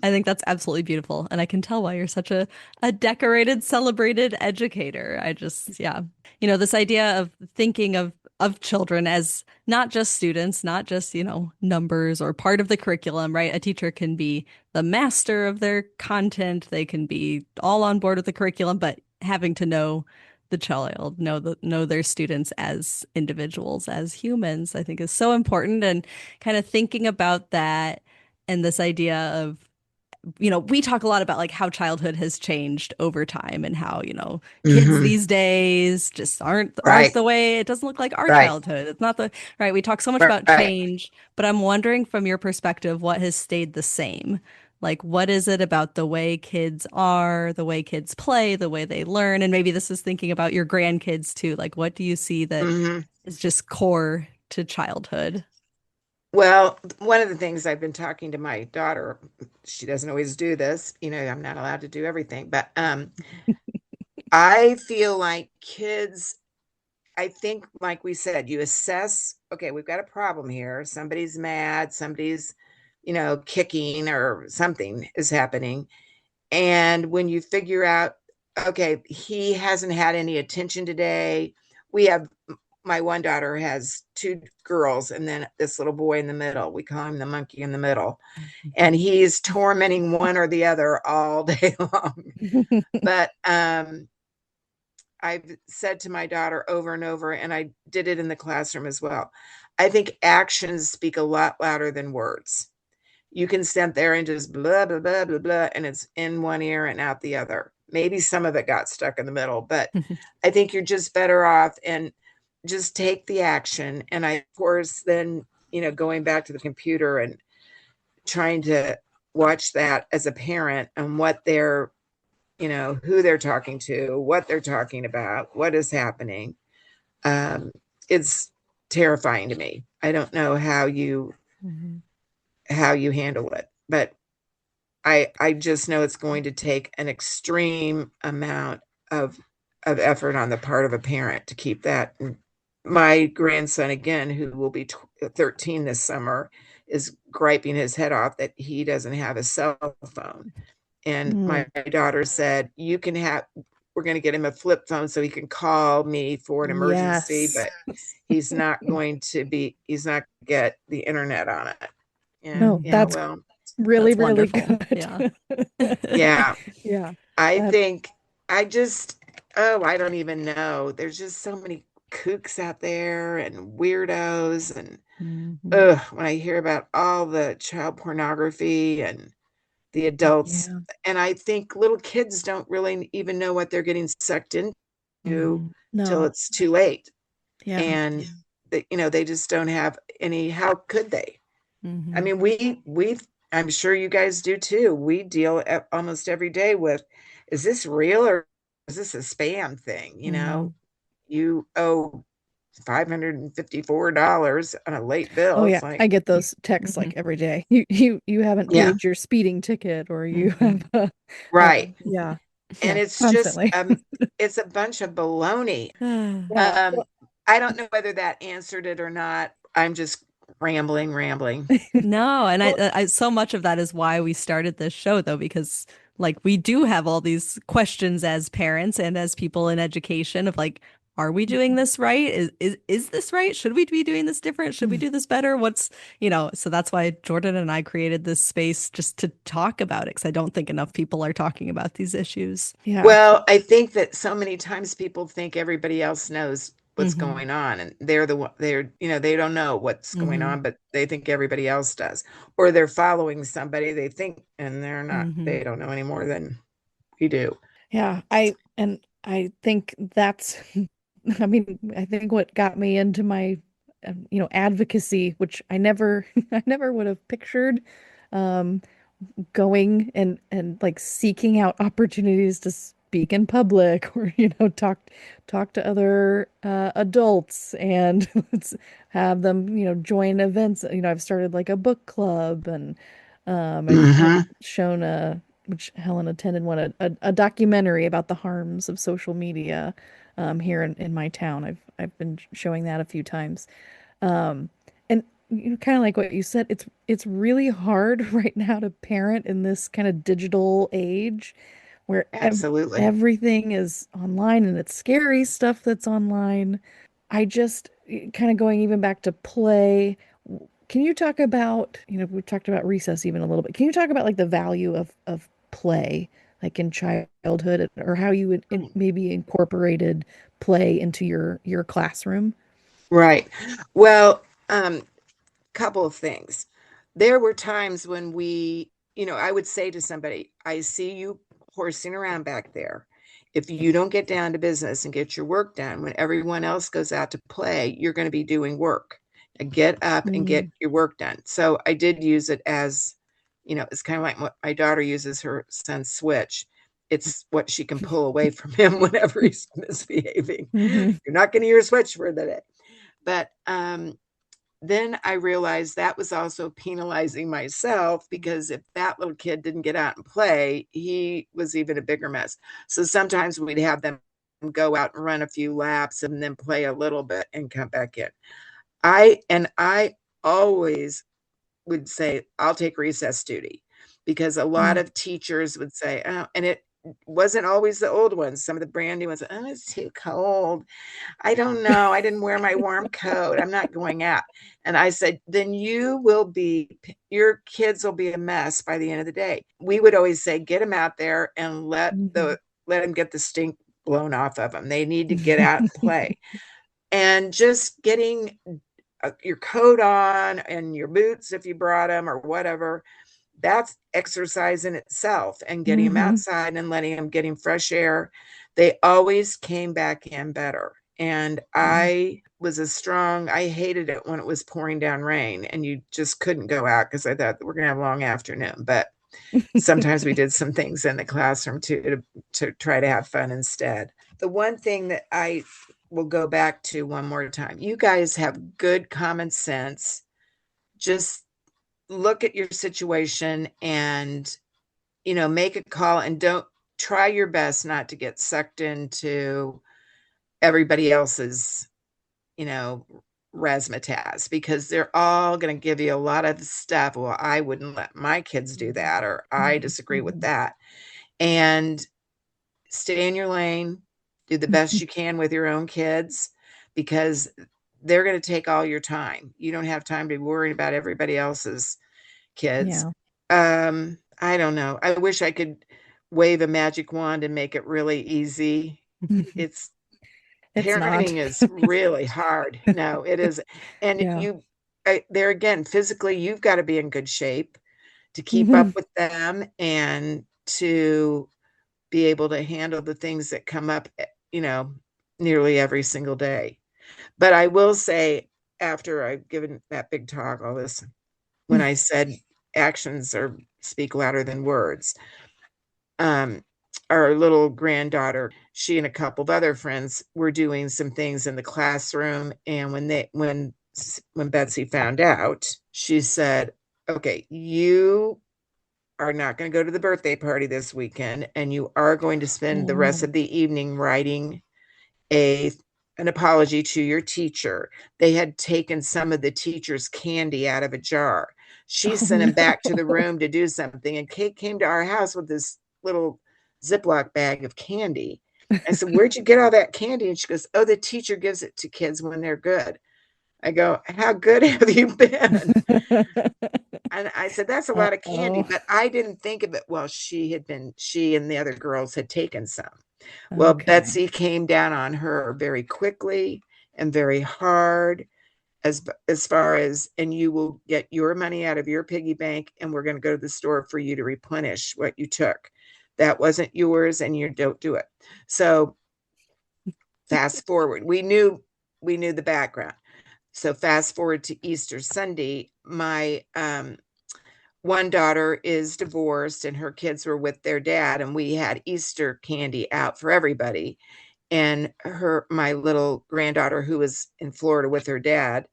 I think that's absolutely beautiful. And I can tell why you're such a decorated, celebrated educator. I just, yeah. This idea of thinking of children as not just students, not just, numbers or part of the curriculum, right? A teacher can be the master of their content. They can be all on board with the curriculum, but having to know the child, know their students as individuals, as humans, I think is so important. And kind of thinking about that and this idea of we talk a lot about like how childhood has changed over time and how, kids Hmm. these days just aren't Right, the way. It doesn't look like our right, childhood. It's not the right. We talk so much about right. change, but I'm wondering from your perspective, what has stayed the same? Like, what is it about the way kids are, the way kids play, the way they learn? And maybe this is thinking about your grandkids too. Like, what do you see that Hmm. is just core to childhood? Well, one of the things I've been talking to my daughter, she doesn't always do this, I'm not allowed to do everything, but I feel like kids, I think, like we said, you assess, okay, we've got a problem here. Somebody's mad, somebody's, kicking or something is happening. And when you figure out, okay, he hasn't had any attention today, we have my one daughter has two girls and then this little boy in the middle. We call him the monkey in the middle. And he's tormenting one or the other all day long. But I've said to my daughter over and over, and I did it in the classroom as well. I think actions speak a lot louder than words. You can stand there and just blah, blah, blah, blah, blah, and it's in one ear and out the other. Maybe some of it got stuck in the middle, but I think you're just better off and just take the action. And of course, then, going back to the computer and trying to watch that as a parent and what they're, who they're talking to, what they're talking about, what is happening. Um, it's terrifying to me. I don't know Mhm. how you handle it, but I just know it's going to take an extreme amount of effort on the part of a parent to keep that. My grandson, again, who will be 13 this summer, is griping his head off that he doesn't have a cell phone. And Mm, my daughter said, "You can have, we're going to get him a flip phone so he can call me for an emergency, yes. but he's not get the internet on it." And No, yeah, that's well, really, That's really wonderful. good. Yeah. yeah, Yeah. I That think I just, oh, I don't even know. There's just so many kooks out there and weirdos. And mhm. when I hear about all the child pornography and the adults, Yeah. and I think little kids don't really even know what they're getting sucked into till No. it's too late. Yeah. And, they just don't have any, how could they? I Hmm. mean, I'm sure you guys do too. We deal almost every day with, is this real or is this a spam thing? Mhm. You owe $554 on a late bill. Oh yeah, It's like, I get those texts Hmm. like every day. You haven't yeah, paid your speeding ticket, or you Hmm. have right. yeah, And yeah, it's just, constantly. it's a bunch of baloney. Yeah. Um, Well, I don't know whether that answered it or not. I'm just rambling. No, and well, I so much of that is why we started this show though, because like we do have all these questions as parents and as people in education of like, are we doing this right? Is this right? Should we be doing this different? Should we do this better? So that's why Jordan and I created this space just to talk about it, because I don't think enough people are talking about these issues. yeah. Well, I think that so many times people think everybody else knows what's Hmm. going on, and they're the one, they don't know what's going Hmm. on, but they think everybody else does. Or they're following somebody they think, and they're not, Hmm. they don't know any more than we do. Yeah, I think that's I mean, I think what got me into my advocacy, which I never I never would have pictured um going and like seeking out opportunities to speak in public or talk to other adults and let's have them join events. I've started like a book club, and I've Hmm. shown which Helen attended one, a documentary about the harms of social media here in my town. I've been showing that a few times. um, and kind of like what you said, it's really hard right now to parent in this kind of digital age where Absolutely. everything is online and it's scary stuff that's online. I just kind of going even back to play. Can you talk about, we talked about recess even a little bit. Can you talk about like the value of play, like in childhood, or how you would maybe incorporated play into your classroom? Right. Well, couple of things. There were times when we I would say to somebody, I see you horsing around back there. If you don't get down to business and get your work done when everyone else goes out to play, you're going to be doing work. Get up and get Mm. your work done. So I did use it as, it's kind of like what my daughter uses her son's switch. It's what she can pull away from him whenever he's misbehaving. Mhm. You're not going to use switch for the day. But then I realized that was also penalizing myself, because if that little kid didn't get out and play, he was even a bigger mess. So sometimes we'd have them go out and run a few laps and then play a little bit and come back in. I always would say, I'll take recess duty, because a lot Mm. of teachers would say, oh, and it wasn't always the old ones. Some of the brand new ones, oh, it's too cold. I don't know. I didn't wear my warm coat. I'm not going out. And I said, then your kids will be a mess by the end of the day. We would always say, get them out there and Mhm. let them get the stink blown off of them. They need to get out and play. And just getting your coat on and your boots, if you brought them or whatever, that's exercise in itself, and getting them Mhm. outside and letting them getting fresh air. They always came back in better. And Yeah. I hated it when it was pouring down rain and you just couldn't go out, because I thought we're going to have a long afternoon. But sometimes we did some things in the classroom to try to have fun instead. The one thing that I will go back to one more time, you guys have good common sense. Just look at your situation and make a call, and don't try your best not to get sucked into everybody else's, you know, razzmatazz, because they're all going to give you a lot of stuff. Well, I wouldn't let my kids do that, or I disagree with Mhm. that. And stay in your lane, do the best you can with your own kids, because they're going to take all your time. You don't have time to be worrying about everybody else's kids. Yeah. I don't know. I wish I could wave a magic wand and make it really easy. It's It's not. Parenting is really hard. No, it is. And Yeah. there again, physically, you've got to be in good shape to keep up Mhm. with them and to be able to handle the things that come up, you know, nearly every single day. But I will say, after I've given that big talk, all this, when I said actions are speak louder than words, um, our little granddaughter, she and a couple of other friends were doing some things in the classroom, and when Betsy found out, she said, "Okay, you are not going to go to the birthday party this weekend, and you are going to spend the rest Oh. of the evening writing a an apology to your teacher." They had taken some of the teacher's candy out of a jar. She Oh sent him back to the no. room to do something, and Kate came to our house with this little Ziploc bag of candy. I said, "Where'd you get all that candy?" And she goes, "Oh, the teacher gives it to kids when they're good." I go, "How good have you been?" And I said, "That's a lot of candy." Uh-oh. But I didn't think of it. Well, she and the other girls had taken some. Well, Okay. Betsy came down on her very quickly and very hard, as far as, and you will get your money out of your piggy bank, and we're going to go to the store for you to replenish what you took. That wasn't yours, and you don't do it. So fast forward, we knew the background. So fast forward to Easter Sunday, my one daughter is divorced and her kids were with their dad, and we had Easter candy out for everybody. And my little granddaughter, who was in Florida with her dad,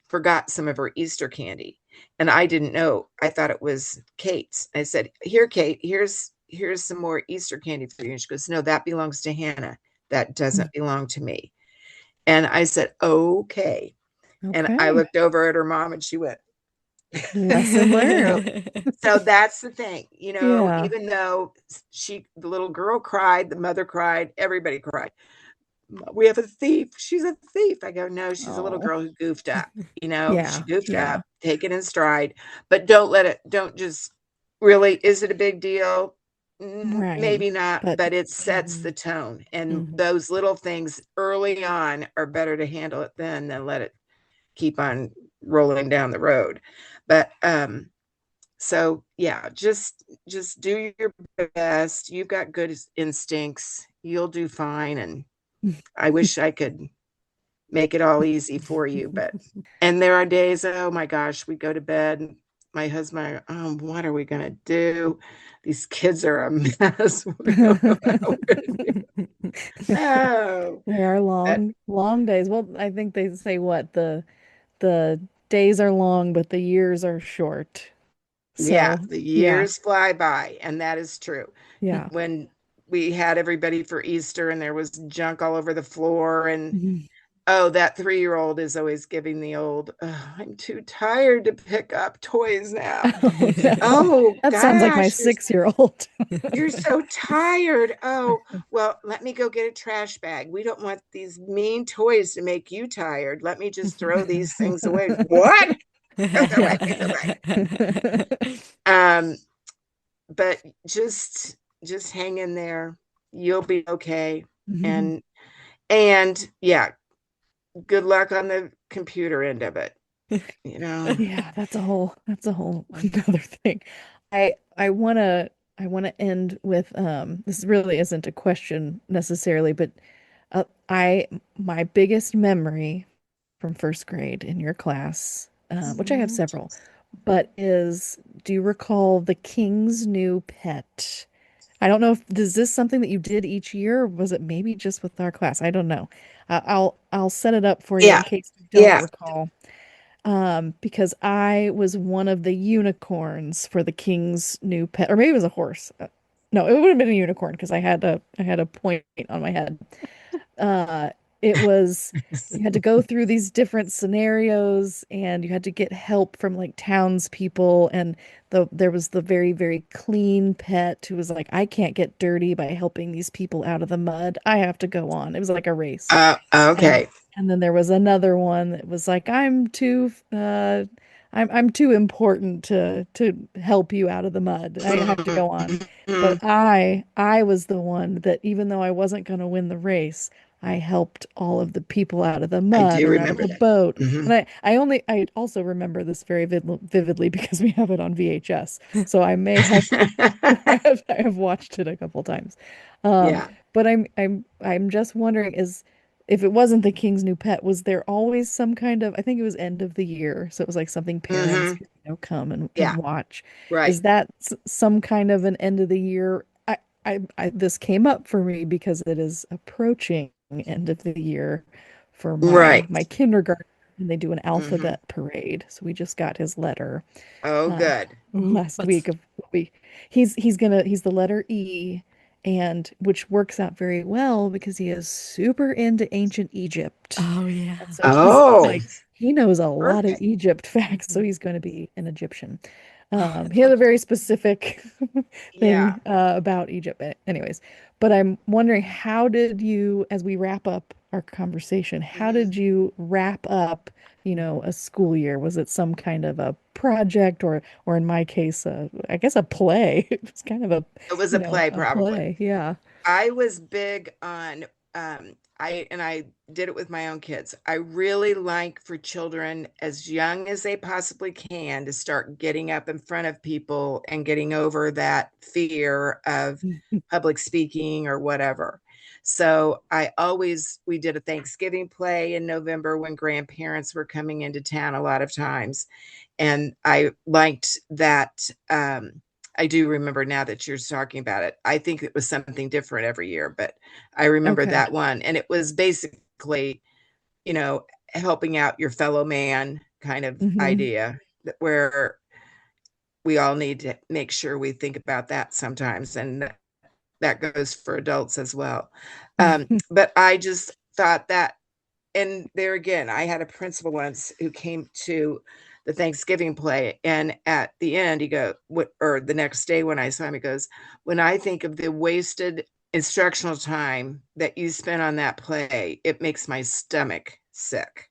forgot some of her Easter candy, and I didn't know. I thought it was Kate's. I said, "Here, Kate, here's some more Easter candy for you." And she goes, "No, that belongs to Hannah. That doesn't belong to me." And I said, "Okay." And I Okay. looked over at her mom, and she went. Lesson learned. so so that's the thing, Yeah. even though the little girl cried, the mother cried, everybody cried. "We have a thief. She's a thief." I go, "No, she's a little Oh. girl who goofed up. She Yeah. goofed Yeah. up. Take it in stride, but don't just really, is it a big deal? Right. Maybe not, But but it sets the mhm. tone. And Mhm. those little things early on are better to handle it than let it keep on rolling down the road. But So yeah, just do your best. You've got good instincts. You'll do fine. And I wish I could make it all easy for you, but and there are days, oh my gosh, we go to bed and my husband, what are we gonna do? These kids are a mess. We don't know how we're gonna do. Oh, There are but long, long days. Well, I think they say what the days are long, but the years are short. yeah, So, the yeah, years fly by, and that is true. yeah. When we had everybody for Easter and there was junk all over the floor, and Mhm. oh, that 3-year-old is always giving the old, oh, I'm too tired to pick up toys now. Oh no. Oh That sounds like my gosh, 6-year-old. you're so tired. Oh, well, let me go get a trash bag. We don't want these mean toys to make you tired. Let me just throw these things away. What? It's away. It's away. Um, but just hang in there. You'll be okay. Mhm. And and yeah, good luck on the computer end of it. You know. Yeah, that's a whole another thing. I wanna end with this really isn't a question necessarily, but I my biggest memory from first grade in your class, which I have several, but is do you recall the king's new pet? I don't know if is this something that you did each year, or was it maybe just with our class? I don't know. I'll set it up for you Yeah. in case you don't Yeah. recall. Because I was one of the unicorns for the king's new pet, or maybe it was a horse. No, it would have been a unicorn because I had a point on my head. Uh, it was you had to go through these different scenarios and you had to get help from like townspeople and there was the very, very clean pet who was like, I can't get dirty by helping these people out of the mud. I have to go on. It was like a race. And Okay. and then there was another one that was like, I'm too important to help you out of the mud. I have to go on. But I was the one that even though I wasn't going to win the race, I helped all of the people out of the I mud do and out of remember the that. boat. Hmm. And I also remember this very vividly because we have it on VHS. So I may have I have watched it a couple times. Um, Yeah. but I'm just wondering is if it wasn't the king's new pet, was there always some kind of, I think it was end of the year, so it was like something parents Hmm. could, come and Yeah. watch. Right. Is that some kind of an end of the year? This came up for me because it is approaching end of the year for my Right. my kindergarten, and they do an Hmm. alphabet parade. So we just got his letter Oh, uh, good. Ooh, last what's week of what we he's the letter E, and which works out very well because he is super into ancient Egypt. oh And yeah. so he's Oh, like he knows a lot of perfect. Egypt facts, so Mhm. he's going to be an Egyptian. Oh, He that's has a wonderful. very specific Yeah. thing about Egypt. Anyways, but I'm wondering how did you, as we wrap up our conversation, how Hmm. did you wrap up, a school year? Was it some kind of a project or in my case, I guess a play? It was kind of It was a play, a probably. play. Yeah. I was big on I did it with my own kids. I really like for children as young as they possibly can to start getting up in front of people and getting over that fear of public speaking or whatever. So we did a Thanksgiving play in November when grandparents were coming into town a lot of times. And I liked that. I do remember now that you're talking about it. I think it was something different every year, but I remember Okay. that one. And it was basically, you know, helping out your fellow man kind of Hmm. idea where we all need to make sure we think about that sometimes. And that goes for adults as well. But I just thought that, and there again, I had a principal once who came to the Thanksgiving play, and at the end, he goes, or the next day when I saw him, he goes, "When I think of the wasted instructional time that you spent on that play, it makes my stomach sick."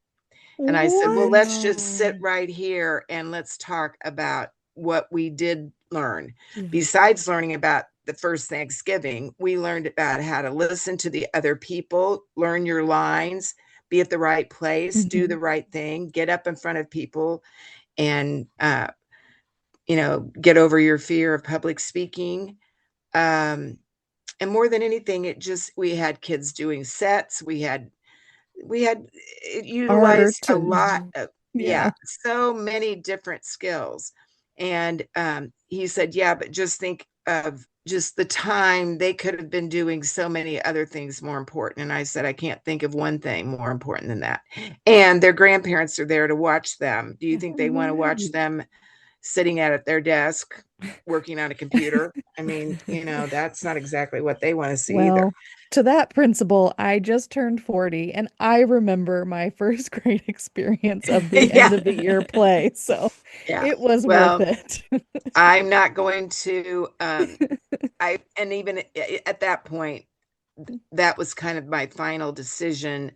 And I said, "Well, What? let's just sit Oh, right here and let's talk about what we did learn. yeah. Besides learning about the first Thanksgiving, we learned about how to listen to the other people, learn your lines, be at the right place, do Hmm. the right thing, get up in front of people, and get over your fear of public speaking. Um, and more than anything, we had kids doing sets. We had it utilized Art a lot and of, yeah. yeah, so many different skills. And he said, yeah, but just think of just the time they could have been doing so many other things more important. And I said, I can't think of one thing more important than that. And their grandparents are there to watch them. Do you think they want to watch Right. them sitting at their desk working on a computer? I mean, that's not exactly what they want to see either. Well, to that principle, I just turned 40 and I remember my first grade experience of the end Yeah. of the year play. So Yeah. it was worth Well, it. I'm not going to and even at that point, that was kind of my final decision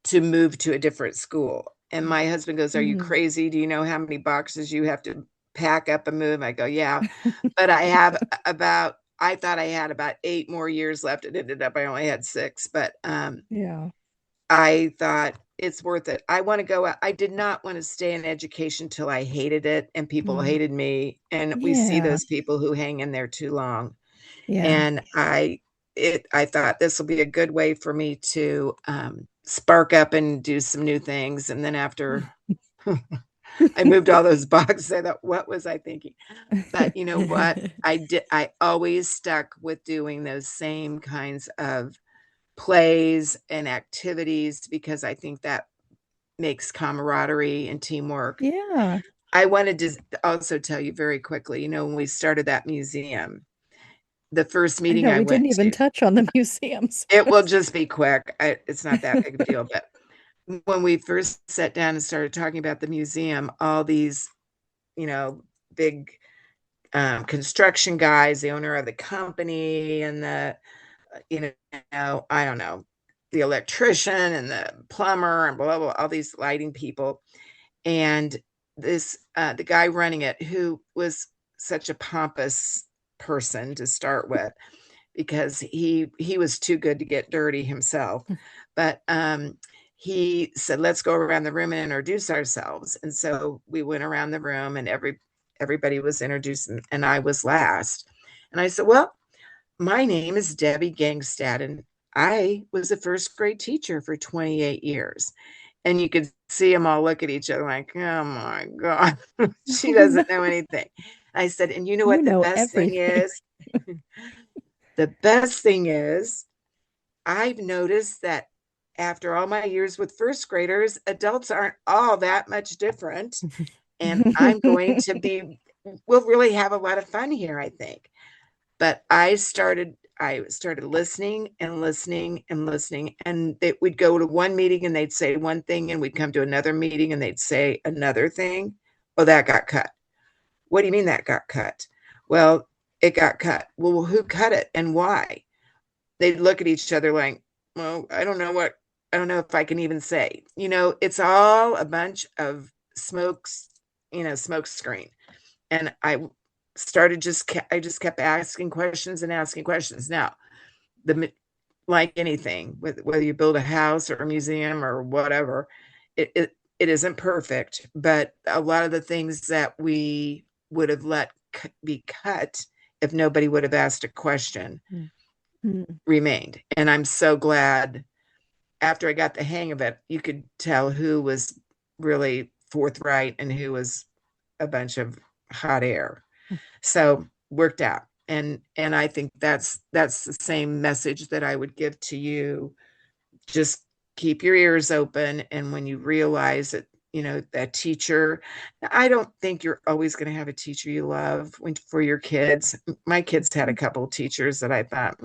to move to a different school. And my husband goes, "Are you Mhm. crazy? Do you know how many boxes you have to pack up and move?" I go, "Yeah, but I thought I had about 8 more years left. It ended up I only had 6, but Yeah. I thought it's worth it. I want to go out. I did not want to stay in education till I hated it and people Mm. hated me. And we see Yeah. those people who hang in there too long. Yeah. And I thought this will be a good way for me to spark up and do some new things. And then after I moved all those boxes, I thought, what was I thinking? But you know what? I always stuck with doing those same kinds of plays and activities because I think that makes camaraderie and teamwork. Yeah. I wanted to also tell you very quickly, when we started that museum, the first I meeting know I we didn't went even to, touch on the museums. it will just be quick. It's not that big of a deal. But when we first sat down and started talking about the museum, all these, big construction guys, the owner of the company, and you I don't know, the electrician and the plumber and blah, blah, all these lighting people. And the guy running it, who was such a pompous person to start with, because he was too good to get dirty himself. But he said, let's go around the room and introduce ourselves. And so we went around the room and everybody was introduced and I was last. And I said, well, my name is Debbie Gangstad, and I was a first grade teacher for 28 years. And you could see them all look at each other like, oh my God, she Oh no. doesn't know anything. I said, and you know You what the know best thing everything. is? The best thing is, I've noticed that after all my years with first graders, adults aren't all that much different. And we'll really have a lot of fun here, I think. But I started listening and listening and listening. And we'd go to one meeting and they'd say one thing, and we'd come to another meeting and they'd say another thing. Oh, that got cut. What do you mean that got cut? Well, it got cut. Well, who cut it and why? They'd look at each other like, well, I don't know if I can even say. It's all a bunch of smoke screen. And I just kept asking questions and asking questions. Now, the like anything, whether you build a house or a museum or whatever, it isn't perfect, but a lot of the things that we would have let be cut if nobody would have asked a question Mm. remained. And I'm so glad after I got the hang of it, you could tell who was really forthright and who was a bunch of hot air. So worked out. And I think that's the same message that I would give to you. Just keep your ears open. And when you realize that, that teacher, I don't think you're always going to have a teacher you love for your kids. My kids had a couple of teachers that I thought,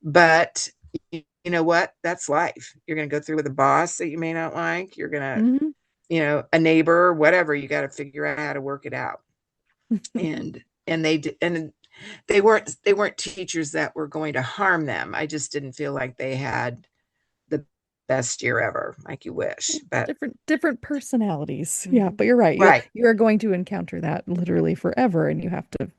but you know what? That's life. You're going to go through with a boss that you may not like. You're going to, Mhm. a neighbor, whatever. You got to figure out how to work it out. And they did, and they weren't teachers that were going to harm them. I just didn't feel like they had the best year ever, like you wish. But Different personalities. Yeah, but you're right. right. You are going to encounter that literally forever, and you have to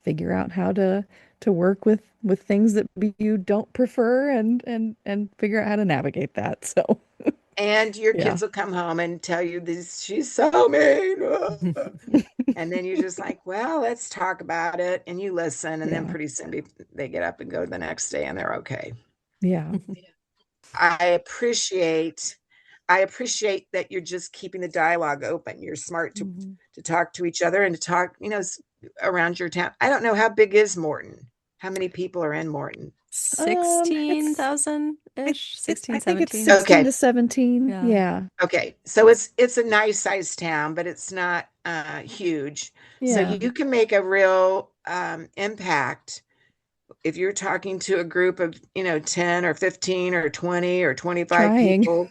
figure out how to work with things that you don't prefer and figure out how to navigate that. So, And your yeah. kids will come home and tell you this, she's so mean. And then you're just like, well, let's talk about it. And you listen. And then Yeah. pretty soon they get up and go the next day and they're okay. Yeah. I appreciate I appreciate that you're just keeping the dialogue open. You're smart to talk to each other and to talk, around your town. I don't know, how big is Morton? How many people are in Morton? It's 16,000-ish, I 16, think it's 17. 16 Okay. to 17. Yeah. Yeah. Okay. So it's a nice sized town, but it's not huge. So Yeah. you can make a real impact if you're talking to a group of, 10 or 15 or 20 or 25 Trying. people.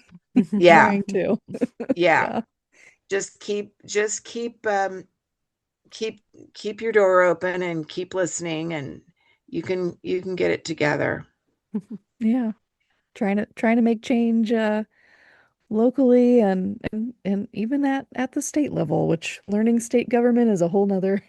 Yeah. Trying to. Yeah. Yeah. Just keep your door open and keep listening, and you can get it together. Yeah. Trying to make change locally and even at the state level, which learning state government is a whole nother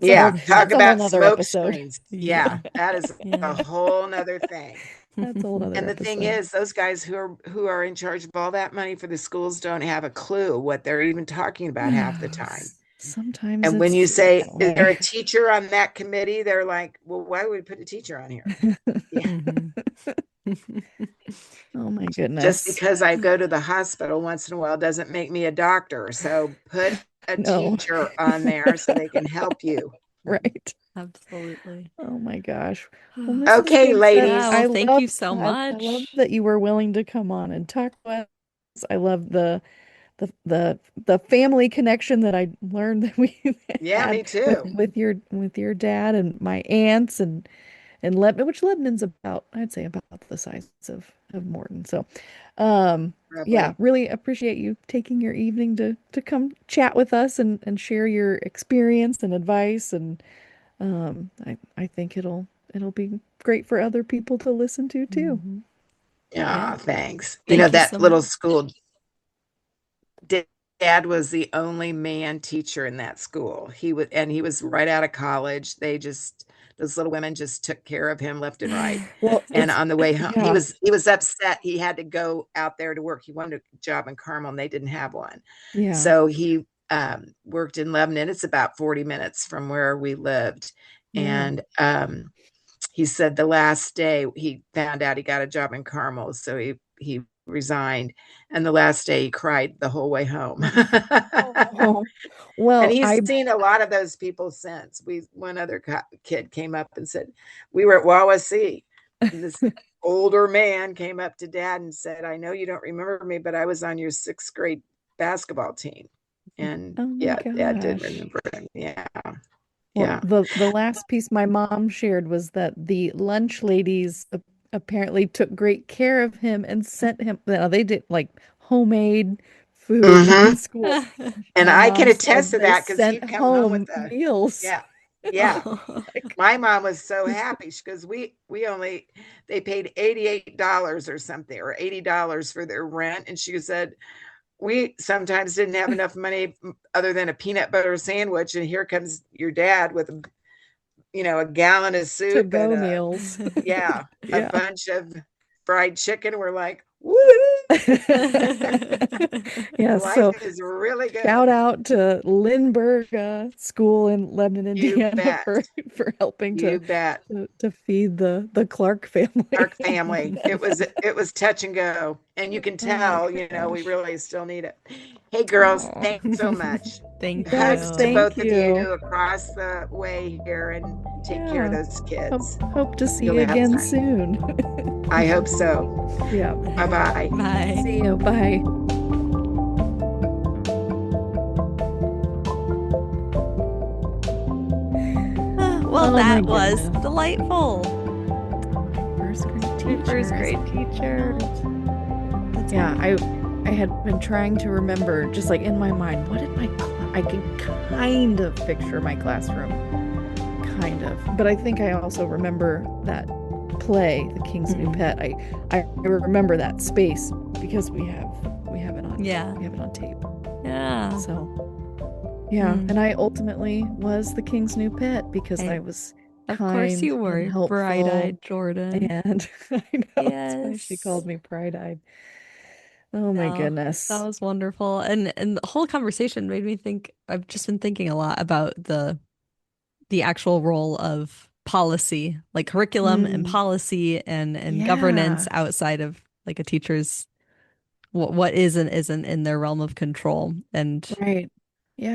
Yeah. Talk that's a whole about nother smoke episode. screens. Yeah. Yeah. That is a Yeah. whole nother thing. That's a whole nother And the thing episode. is, those guys who are in charge of all that money for the schools don't have a clue what they're even talking about half the time. Sometimes And when you it's say, that is there a way. teacher on that committee? They're like, well, why would we put a teacher on here? Yeah. Oh my Just goodness. because I go to the hospital once in a while doesn't make me a doctor. So put a No. teacher on there so they can help you. Right. Absolutely. Oh my gosh. Well, Mrs. Okay, Gangstad, Yeah, ladies. well, I thank love you so I love much. that you were willing to come on and talk to us. I love the family connection that I learned that we Yeah, had me too. with your dad and my aunts and Lebanon, which Lebanon's about, I'd say about the size of Morton. So, yeah, Probably. really appreciate you taking your evening to come chat with us and share your experience and advice. And I think it'll be great for other people to listen to too. Mhm. Yeah, Yeah. thanks. Thank you That so much. little school, dad was the only man teacher in that school. He was right out of college. Those little women just took care of him left and right. Well, And it's on the way home, he yeah, was he was upset. He had to go out there to work. He wanted a job in Carmel, and they didn't have one. yeah, So he worked in Lebanon. It's about 40 minutes from where we lived. yeah. And he said the last day he found out he got a job in Carmel, so he resigned. And the last day he cried the whole way home. Oh, And well, he's seen a lot of those people since. One other kid came up and said, we were at Wawasee. And this older man came up to dad and said, I know you don't remember me, but I was on your sixth grade basketball team. And oh my yeah, dad did gosh. remember him. Yeah. Well, Yeah. the last piece my mom shared was that the lunch ladies apparently took great care of him and sent him, well, they did like homemade food in Hmm. school. And My I can mom attest said to they that because sent he'd come home with home meals. yeah, yeah. Oh. Like, My mom was so happy because they paid $88 or something, or $80 for their rent. And she said, we sometimes didn't have enough money other than a peanut butter sandwich. And here comes your dad with a gallon of to soup and go meals. a Yeah. bunch of fried chicken. We're like, woo, Yeah, life so is really shout good. out to Lindbergh School in Lebanon, You Indiana bet. for helping You bet. to feed the Clark Our family. family. It was touch and go. And you can Oh my tell, we gosh. really still need it. Hey girls, Oh. thanks so much. Thank Yes, Hugs to you. thank both of you. you across the way here, and take care of Yeah. those Hope kids. hope to see You'll you have again fun. soon. I hope so. Yeah. Bye bye. Bye. See you. Bye. Well, Oh my that was goodness. delightful. First grade My first teachers. grade teacher. That's Yeah, amazing. I had been trying to remember, just like in my mind, what did I can kind of picture my classroom, kind of. But I think I also remember that play, The King's New Mhm. Pet. I remember that space because we have it on Yeah. tape. Yeah. So yeah, Mm. and I ultimately was the King's New Pet because I- I was Of course kind you and were, helpful, bright-eyed Jordan. and I know that's why she Yes. called me Pride-Eyed. Oh my No, that goodness. was wonderful. And the whole conversation made me think, I've just been thinking a lot about the actual role of policy, like curriculum and Mm, policy and governance yeah, outside of like a teacher's what is and isn't in their realm of control. And right.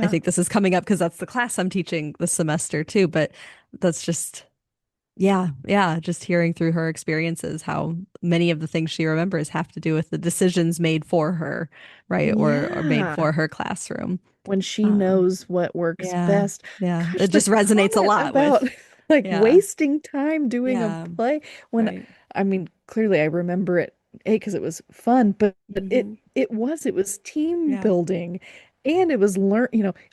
I Yeah. think this is coming up because that's the class I'm teaching this semester too, but that's just yeah, yeah, just hearing through her experiences how many of the things she remembers have to do with the decisions made for her, right? Or made Yeah. for her classroom. When she Um, knows what works yeah, best. yeah. Gosh, It the just resonates a comment lot about with, like yeah, wasting time doing a yeah, play when right. I mean, clearly I remember it A because it was fun, but Hmm. it was team Yeah. building and it was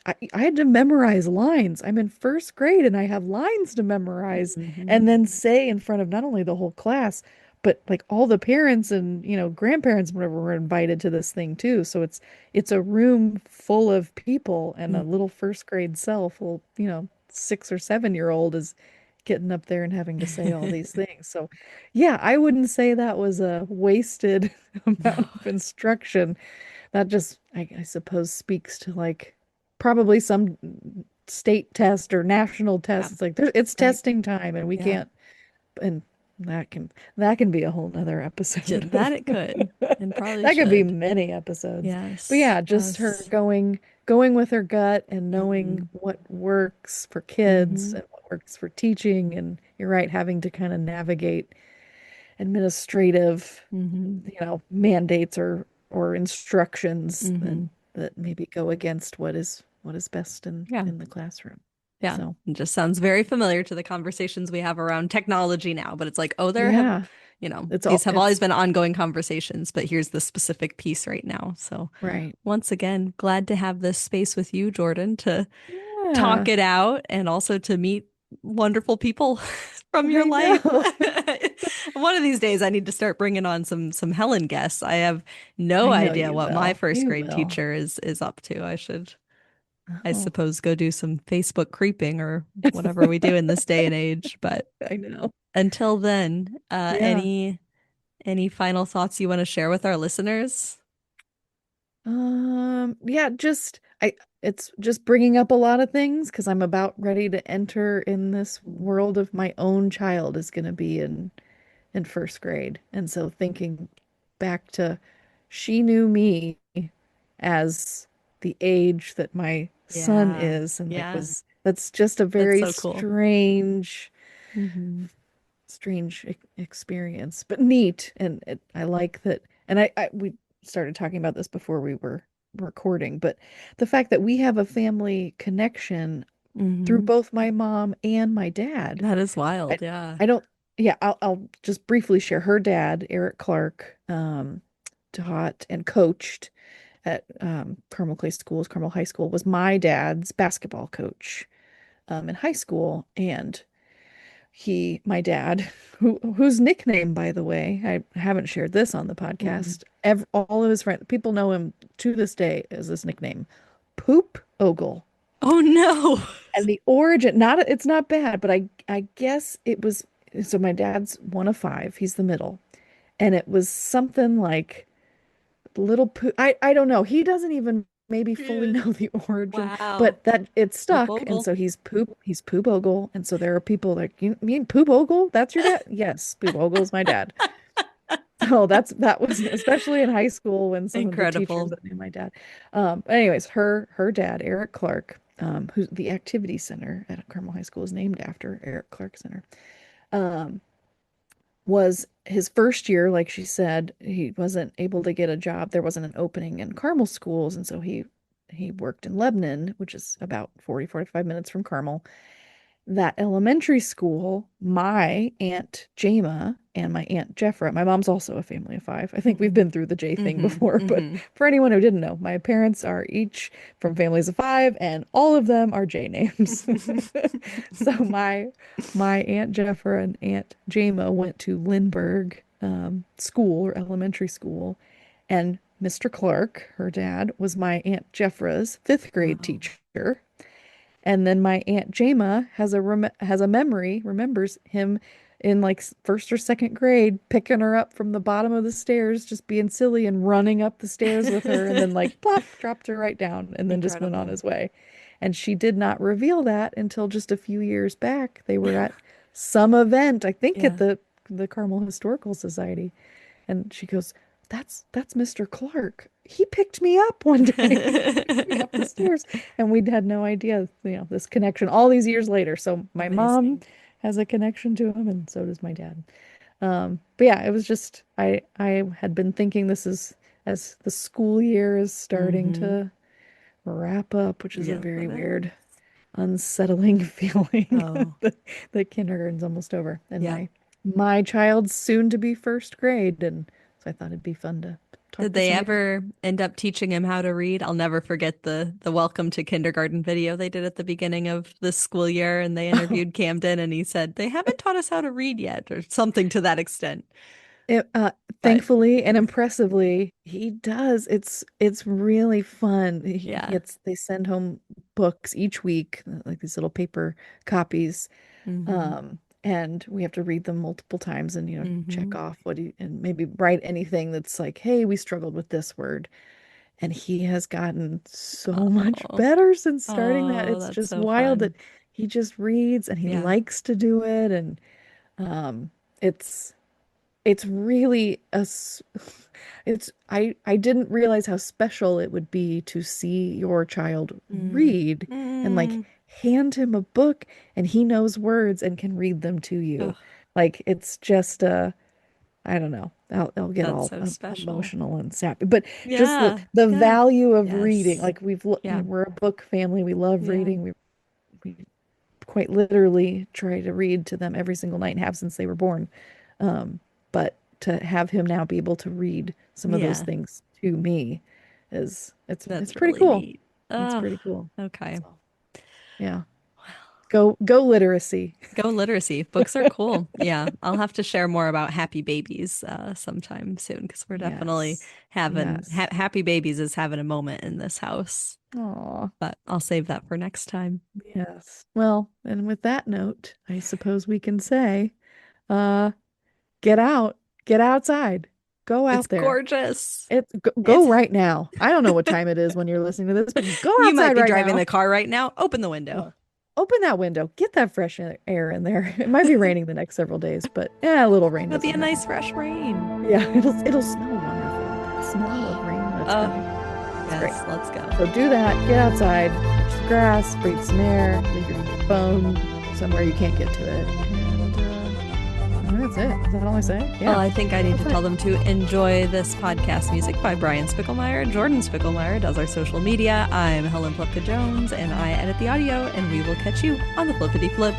I had to memorize lines. I'm in first grade and I have lines to memorize Hmm. and then say in front of not only the whole class, but like all the parents and grandparents whatever were invited to this thing too. So it's a room full of people and a little first grade self, well, 6 or 7 year old is getting up there and having to say all these things. So, yeah, I wouldn't say that was a wasted No, amount of instruction. That just, I suppose, speaks to like probably some state test or national yeah, test. It's like it's right. testing time, and we Yeah. can't. And that can be a whole nother episode That of it could and probably that could be should. many episodes. But Yes. yeah, just her Yes. going with her gut and knowing Hmm. what works for kids Hmm. and what works for teaching. And you're right, having to kind of navigate administrative, Hmm. mandates or instructions Hmm. that maybe go against what is best in Yeah. in the classroom. Yeah. So, It just sounds very familiar to the conversations we have around technology now, but it's like, oh, yeah, it's all these have always it's been ongoing conversations, but here's the specific piece right now. So right. once again, glad to have this space with you, Jordan, to talk Yeah, it out and also to meet wonderful people from your I life. know. One of these days, I need to start bringing on some Helen guests. I have no I know idea you what my will. first You grade will. teacher is up to. I Oh. suppose, go do some Facebook creeping or whatever we do in this day and age. But I know. until then, Yeah. any final thoughts you want to share with our listeners? Yeah, it's just bringing up a lot of things because I'm about ready to enter in this world of my own child is going to be in first grade. And so thinking back to she knew me as the age that my son Yeah. is and Yeah. that's just a That's very so cool. strange Hmm. experience, but neat. And I like that. And we started talking about this before we were recording, but the fact that we have a family connection through Hmm. both my mom and my dad. That is I, wild. Yeah. I don't, yeah, I'll just briefly share her dad, Eric Clark, taught and coached at Carmel Clay Schools, Carmel High School, was my dad's basketball coach in high school. And my dad, whose nickname, by the way, I haven't shared this on the Mm. podcast. All of his friends, people know him to this day as this nickname, Poop Ogle. Oh no. And the origin, not it's not bad, but I guess it was so my dad's one of five. He's the middle, and it was something like little poop. I don't know. He doesn't even maybe fully Yeah. know the origin, Wow. but that it Poop stuck, and ogle. so he's Poop Ogle, and so there are people like you mean Poop Ogle? That's your dad? Yes, Poop Ogle is my dad. So that was especially in high school when some of the teachers Incredible. that knew my dad. But anyways, her dad, Eric Clark, who's the activity center at Carmel High School is named after Eric Clark Center. Um, was his first year, like she said, he wasn't able to get a job. There wasn't an opening in Carmel schools, and so he worked in Lebanon, which is about 45 minutes from Carmel. That elementary school, my Aunt Jama and my Aunt Jeffra, my mom's also a family of five. I think we've Hmm. been through the J thing Hmm. before, but Hmm. for anyone who didn't know, my parents are each from families of five, and all of them are J names. So my Aunt Jeffra and Aunt Jama went to Lindbergh school or elementary school, and Mr. Clark, her dad, was my Aunt Jeffra's fifth grade Wow. teacher. And then my Aunt Jama has a memory, remembers him in like first or second grade, picking her up from the bottom of the stairs, just being silly and running up the stairs with her, and then like plop, dropped her right down, and then just went on Incredible. his way. And she did not reveal that until just a few years back. They were at some event, I think at Yeah. the Carmel Historical Society, and she goes, that's Mr. Clark. He picked me up one day. He picked me up the stairs, and we had no idea, this connection all these years later. So my mom Amazing. has a connection to him, and so does my dad. But yeah, it was just I had been thinking this is as the school year is starting Mm-hmm. to wrap up, which is a Yep, very it weird, is. unsettling feeling Oh, that kindergarten's almost over, and yep. my child's soon to be first grade, and so I thought it'd be fun to talk Did to they somebody. ever end up teaching him how to read? I'll never forget the welcome to kindergarten video they did at the beginning of this school year, and they interviewed Camden, and he said they haven't taught us how to read yet, or something to that extent. It, But thankfully and impressively, he does. It's really fun. He yeah. gets they send home books each week, like these little paper copies, Mm-hmm. and we have to read them multiple times and check Mm-hmm. off what he and maybe write anything that's like, hey, we struggled with this word. And he has gotten so much Oh, better since starting that. oh, It's that's just so wild fun. that he just reads and he Yeah. likes to do it, and it's really it's I didn't realize how special it would be to see your child Mm. read and like Mm. hand him a book and he knows words and can read them to you. Oh, Like it's just I don't know. I'll get that's all so special. emotional and sappy, but just Yeah. the Yeah. value of reading. Yes. Like Yeah. we're a book family. We love Yeah. reading. We quite literally try to read to them every single night and have since they were born. But to have him now be able to read some of those Yeah. things to me it's That's pretty really cool. neat. It's Oh, pretty cool. okay. So yeah, go literacy. Go literacy. Books are cool. Yeah. I'll have to share more about Happy Babies sometime soon because we're definitely Yes, having yes. Happy Babies is having a moment in this house, Oh, but I'll save that for next time. yes. Well, and with that note, I suppose we can say, uh, get out, get outside, go It's out there. gorgeous. Go It's right now. I don't know what time it is when you're listening to this, but go you might outside be right driving now. the car right now. Open the window. Yeah. Open that window. Get that fresh air in there. It might be raining the next several days, but yeah, a little rain It'll be doesn't a hurt. nice fresh rain. Yeah, it'll smell wonderful. That smell of rain that's Oh, coming. It's great. yes, let's go. So do that. Get outside, touch the grass, breathe some air, leave your phone somewhere you can't get to it. And that's it. Is that all I say? Well, Yeah. I think I need to That's tell it. them to enjoy this podcast music by Brian Spickelmeyer. Jordan Spickelmeyer does our social media. I'm Helen Plevka-Jones, and I edit the audio, and we will catch you on the Flippity Flip.